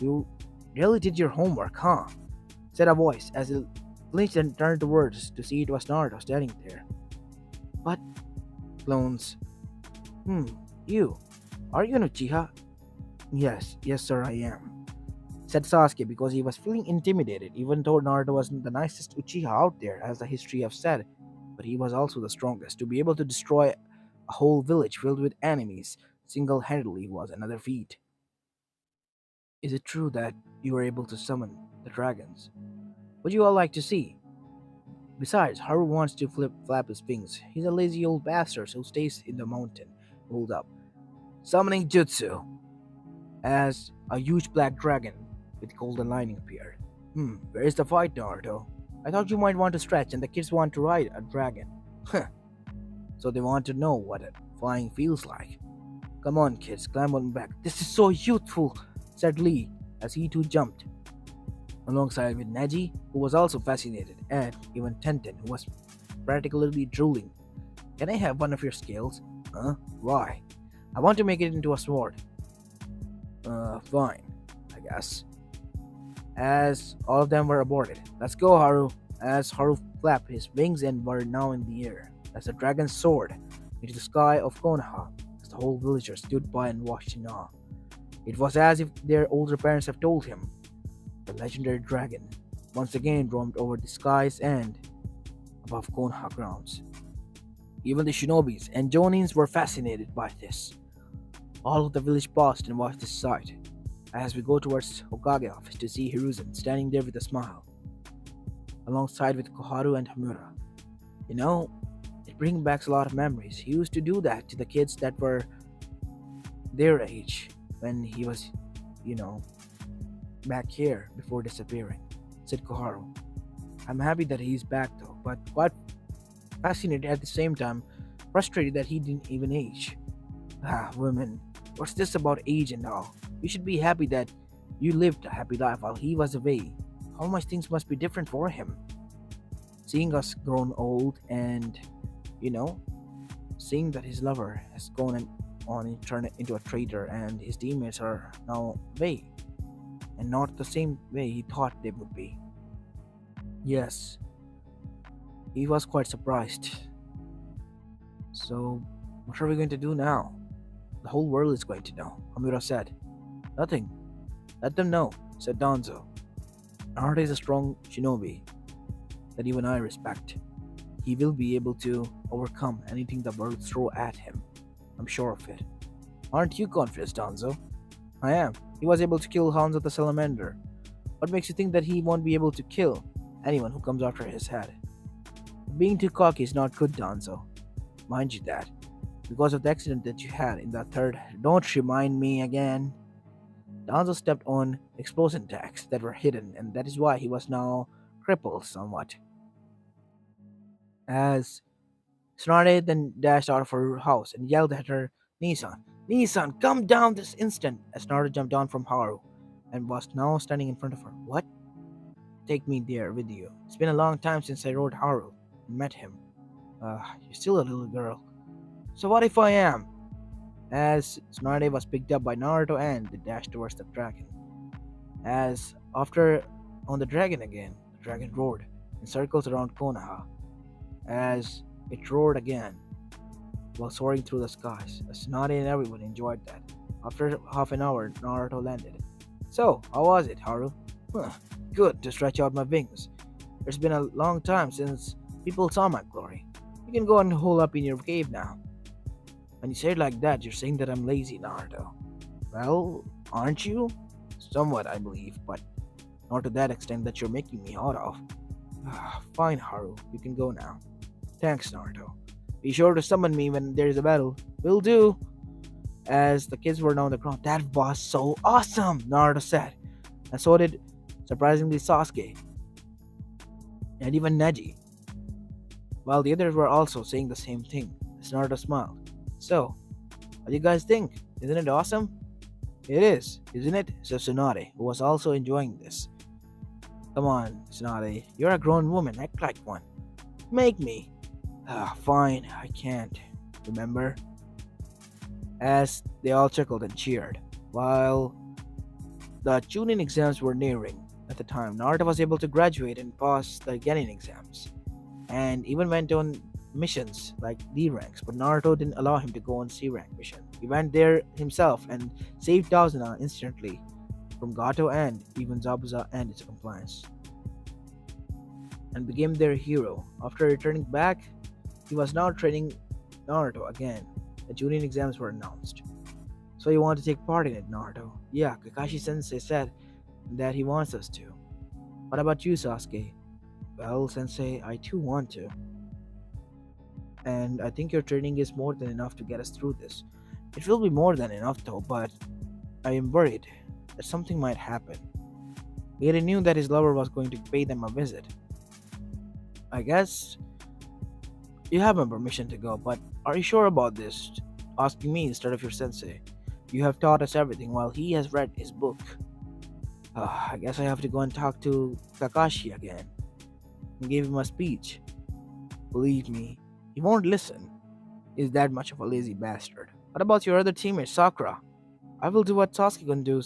you really did your homework, huh? Said a voice as he flinched and turned towards to see it was Naruto standing there. But, clones. You. Are you an Uchiha? Yes, sir, I am. Said Sasuke because he was feeling intimidated, even though Naruto wasn't the nicest Uchiha out there, as the history have said. But he was also the strongest. To be able to destroy a whole village filled with enemies single-handedly was another feat. Is it true that you were able to summon the dragons? Would you all like to see? Besides, Haru wants to flap his wings. He's a lazy old bastard who stays in the mountain. Hold up. Summoning Jutsu. As a huge black dragon with golden lining appeared. Where is the fight, Naruto? I thought you might want to stretch and the kids want to ride a dragon. Huh. So they want to know what flying feels like. Come on, kids, climb on back. This is so youthful, said Lee as he too jumped. Alongside with Neji, who was also fascinated, and even Tenten, who was practically drooling. Can I have one of your scales? Huh? Why? I want to make it into a sword. Fine, I guess. As all of them were aborted. Let's go, Haru. As Haru flapped his wings and were now in the air, as the dragon soared into the sky of Konoha, as the whole villagers stood by and watched in awe. It was as if their older parents have told him. The legendary dragon once again roamed over the skies and above Konoha grounds. Even the shinobis and jonins were fascinated by this. All of the village paused and watched this sight, as we go towards Hokage office to see Hiruzen standing there with a smile, alongside with Koharu and Hamura. It brings back a lot of memories. He used to do that to the kids that were their age when he was, back here before disappearing, said Koharu. I'm happy that he's back though, but quite fascinated at the same time, frustrated that he didn't even age. Women, what's this about age and all? You should be happy that you lived a happy life while he was away. How much things must be different for him. Seeing us grown old and, seeing that his lover has gone on and turned into a traitor and his teammates are now away. And not the same way he thought they would be. Yes, he was quite surprised. So, what are we going to do now? The whole world is going to know, Hamura said. Nothing. Let them know. said Danzo. Naruto is a strong shinobi that even I respect. He will be able to overcome anything the world throw at him. I'm sure of it. Aren't you confident, Danzo? I am. He was able to kill Hanzo the Salamander. What makes you think that he won't be able to kill anyone who comes after his head? Being too cocky is not good, Danzo. Mind you that. Because of the accident that you had in that third. Don't remind me again. Danzo stepped on explosion tags that were hidden, and that is why he was now crippled somewhat. As Tsunade then dashed out of her house and yelled at her Nissan, Nissan, come down this instant! As Naruto jumped down from Haru and was now standing in front of her. What? Take me there with you. It's been a long time since I rode Haru and met him. You're still a little girl. So what if I am? As Tsunade was picked up by Naruto and they dashed towards the dragon. As after on the dragon again, the dragon roared in circles around Konoha. As it roared again while soaring through the skies. Tsunade and everyone enjoyed that. After half an hour, Naruto landed. So, how was it, Haru? Huh, good to stretch out my wings. It's been a long time since people saw my glory. You can go and hole up in your cave now. When you say it like that, you're saying that I'm lazy, Naruto. Well, aren't you? Somewhat, I believe, but not to that extent that you're making me out of. Fine, Haru, you can go now. Thanks, Naruto. Be sure to summon me when there's a battle. Will do. As the kids were now on the ground, that was so awesome, Naruto said. And so did, surprisingly, Sasuke and even Neji. While the others were also saying the same thing, as Naruto smiled. So, what do you guys think? Isn't it awesome? It is, isn't it? Said Tsunade, who was also enjoying this. Come on, Tsunade. You're a grown woman. Act like one. Make me. Fine. I can't. Remember? As they all chuckled and cheered. While the Chunin exams were nearing at the time, Naruto was able to graduate and pass the Genin exams. And even went on missions like D ranks, but Naruto didn't allow him to go on C rank mission. He went there himself and saved Tazuna instantly from Gato and even Zabuza and its compliance, and became their hero. After returning back, he was now training Naruto again. The Chunin exams were announced. So you want to take part in it, Naruto? Yeah, Kakashi Sensei said that he wants us to. What about you, Sasuke? Well, Sensei, I too want to. And I think your training is more than enough to get us through this. It will be more than enough though, but I am worried that something might happen. He already knew that his lover was going to pay them a visit. I guess you have my permission to go, but are you sure about this? Asking me instead of your sensei. You have taught us everything while he has read his book. I guess I have to go and talk to Kakashi again and give him a speech. Believe me, he won't listen. He's that much of a lazy bastard. What about your other teammate, Sakura? I will do what Sasuke can do.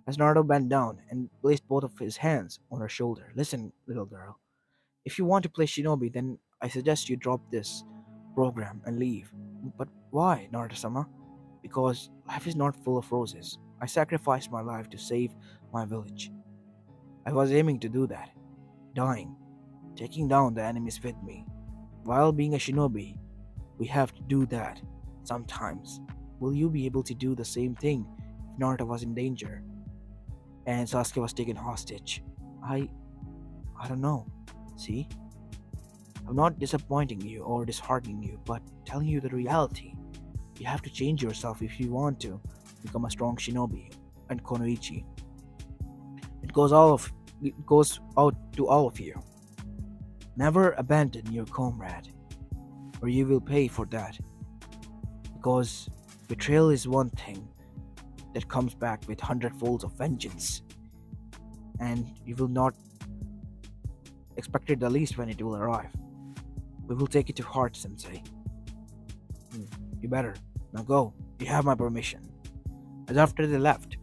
As Naruto bent down and placed both of his hands on her shoulder. Listen, little girl. If you want to play Shinobi, then I suggest you drop this program and leave. But why, Naruto-sama? Because life is not full of roses. I sacrificed my life to save my village. I was aiming to do that. Dying. Taking down the enemies with me. While being a shinobi, we have to do that. Sometimes. Will you be able to do the same thing if Naruto was in danger? And Sasuke was taken hostage. I don't know. See? I'm not disappointing you or disheartening you, but telling you the reality. You have to change yourself if you want to become a strong shinobi and Konoichi. It goes out to all of you. Never abandon your comrade, or you will pay for that. Because betrayal is one thing that comes back with hundredfolds of vengeance, and you will not expect it the least when it will arrive. We will take it to heart, Sensei. You better. Now go. You have my permission. As after they left,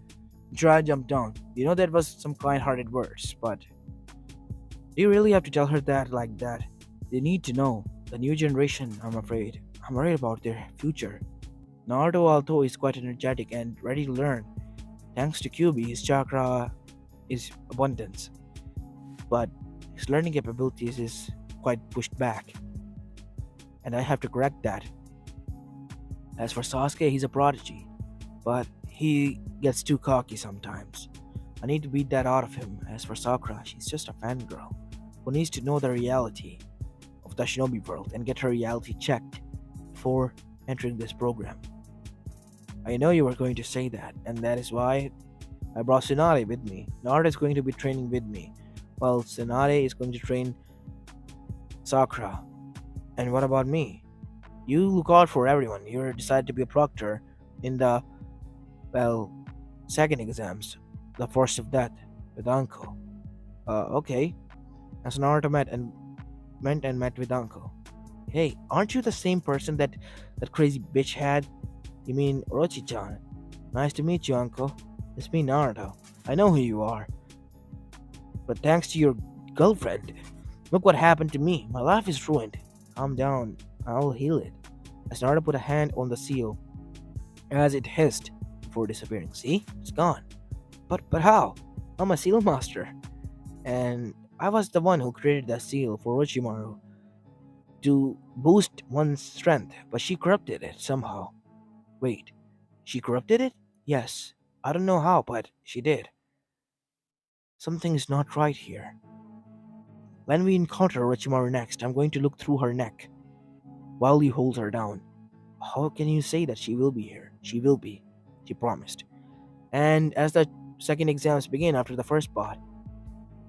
Jiraiya jumped down. You know that was some kind-hearted words, but do you really have to tell her that like that? They need to know. The new generation, I'm afraid. I'm worried about their future. Naruto, although is quite energetic and ready to learn, thanks to Kyuubi, his chakra is abundance, but his learning capabilities is quite pushed back, and I have to correct that. As for Sasuke, he's a prodigy, but he gets too cocky sometimes. I need to beat that out of him. As for Sakura, she's just a fangirl who needs to know the reality of the shinobi world and get her reality checked before entering this program. I know you were going to say that, and that is why I brought Tsunade with me. Naruto is going to be training with me, while Tsunade is going to train Sakura. And what about me? You look out for everyone. You decided to be a proctor in the, well, second exams, the first of that, with Uncle. Okay. As Naruto met with Uncle. Hey, aren't you the same person that crazy bitch had? You mean Orochi-chan? Nice to meet you, Uncle. It's me, Naruto. I know who you are, but thanks to your girlfriend, look what happened to me. My life is ruined. Calm down. I'll heal it. As Naruto put a hand on the seal, as it hissed before disappearing. See? It's gone. But how? I'm a seal master. And I was the one who created that seal for Orochimaru to boost one's strength, but she corrupted it somehow. Wait, she corrupted it? Yes. I don't know how, but she did. Something is not right here. When we encounter Orochimaru next, I'm going to look through her neck while you hold her down. How can you say that she will be here? She will be, she promised. And as the second exams began after the first part,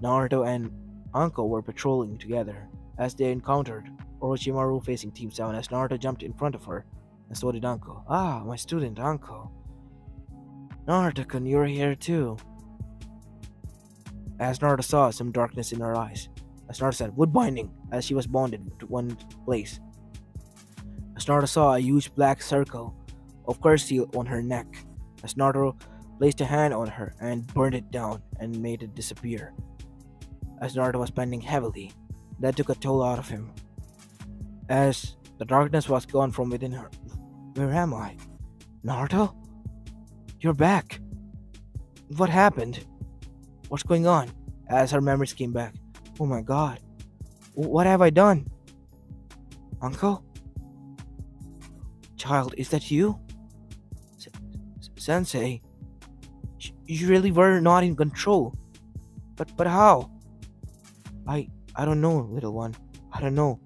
Naruto and Anko were patrolling together as they encountered Orochimaru facing Team 7 as Naruto jumped in front of her, and so did Anko. Ah, my student Anko. Naruto-kun, you're here too. As Naruto saw some darkness in her eyes, as Naruto said, wood binding, as she was bonded to one place. As Naruto saw a huge black circle of curse seal on her neck, as Naruto placed a hand on her and burned it down and made it disappear. As Naruto was bending heavily, that took a toll out of him. As the darkness was gone from within her. Where am I? Naruto? You're back. What happened? What's going on? As her memories came back. Oh my god. What have I done? Uncle? Child, is that you? Sensei? You really were not in control. But how? I don't know, little one. I don't know.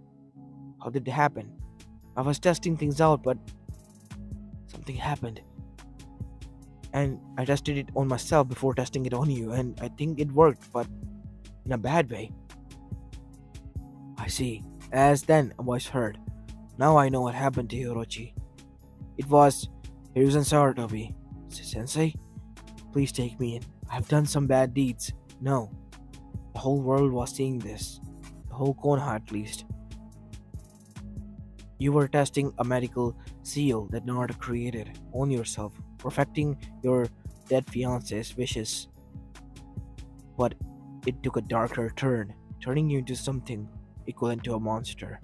How did it happen? I was testing things out, but something happened. And I tested it on myself before testing it on you, and I think it worked, but in a bad way. I see. As then a voice heard. Now I know what happened to you, Orochi. It was Hiruzen Sarutobi. Sensei, please take me in. I've done some bad deeds. No. The whole world was seeing this. The whole Konoha at least. You were testing a medical seal that Naruto created on yourself, perfecting your dead fiance's wishes. But it took a darker turn, turning you into something equivalent to a monster.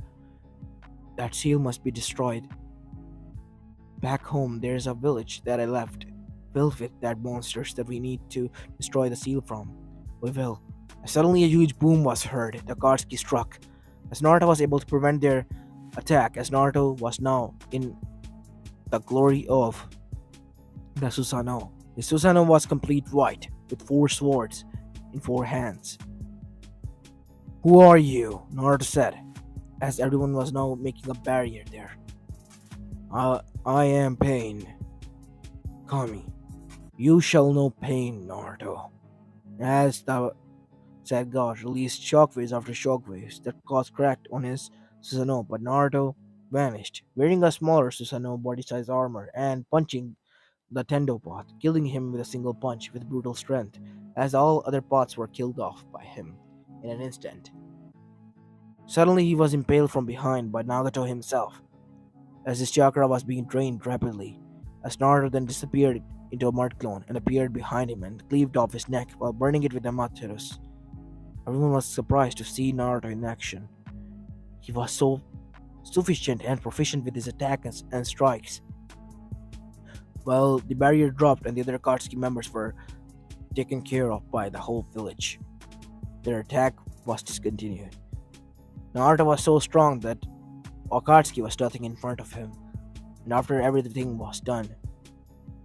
That seal must be destroyed. Back home, there's a village that I left, filled with dead monsters that we need to destroy the seal from. We will. Suddenly, a huge boom was heard. The Katsuki struck. As Naruto was able to prevent their attack, as Naruto was now in the glory of the Susanoo. The Susanoo was complete white, with 4 swords in 4 hands. Who are you? Naruto said, as everyone was now making a barrier there. I am Pain. Kami. You shall know pain, Naruto. As the said God released shockwaves after shockwaves that caused cracked on his Susanoo, but Naruto vanished, wearing a smaller Susanoo body-size armor and punching the Tendo pot, killing him with a single punch with brutal strength, as all other pots were killed off by him in an instant. Suddenly he was impaled from behind by Nagato himself, as his chakra was being drained rapidly, as Naruto then disappeared into a mud clone and appeared behind him and cleaved off his neck while burning it with Amaterus. Everyone was surprised to see Naruto in action. He was so sufficient and proficient with his attacks and strikes. Well, the barrier dropped and the other Katsuki members were taken care of by the whole village. Their attack was discontinued. Naruto was so strong that Akatsuki was nothing in front of him, and after everything was done,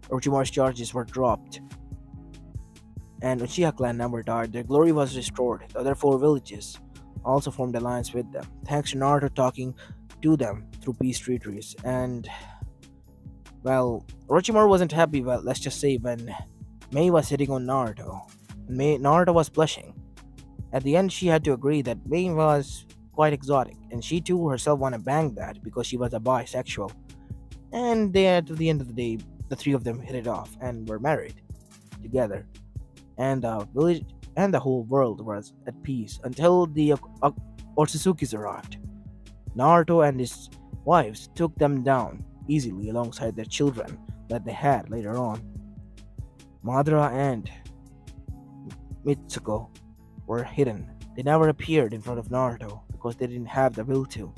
Orochimaru's charges were dropped, and Uchiha clan never died. Their glory was restored. The other four villages also formed alliance with them, thanks to Naruto talking to them through peace treaties. And well, Orochimaru wasn't happy. Well, let's just say when Mei was hitting on Naruto, Naruto was blushing. At the end, she had to agree that Mei was quite exotic, and she too herself wanted to bang that because she was a bisexual. And they, at the end of the day, the three of them hit it off and were married together. And the village and the whole world was at peace until the Otsuzukis arrived. Naruto and his wives took them down easily alongside their children that they had later on. Madara and Mitsuko were hidden. They never appeared in front of Naruto because they didn't have the will to,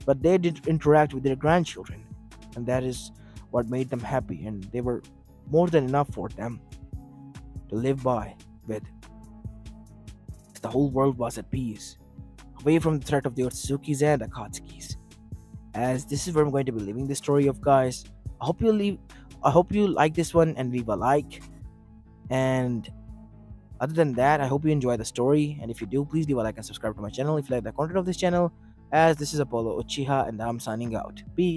but they did interact with their grandchildren, and that is what made them happy, and they were more than enough for them to live by with. The whole world was at peace, away from the threat of the Otsuzukis and Akatsukis. As this is where I'm going to be leaving the story of, guys. I hope you like this one and leave a like. And other than that, I hope you enjoy the story. And if you do, please leave a like and subscribe to my channel if you like the content of this channel. As this is Apollo Uchiha and I'm signing out. Peace.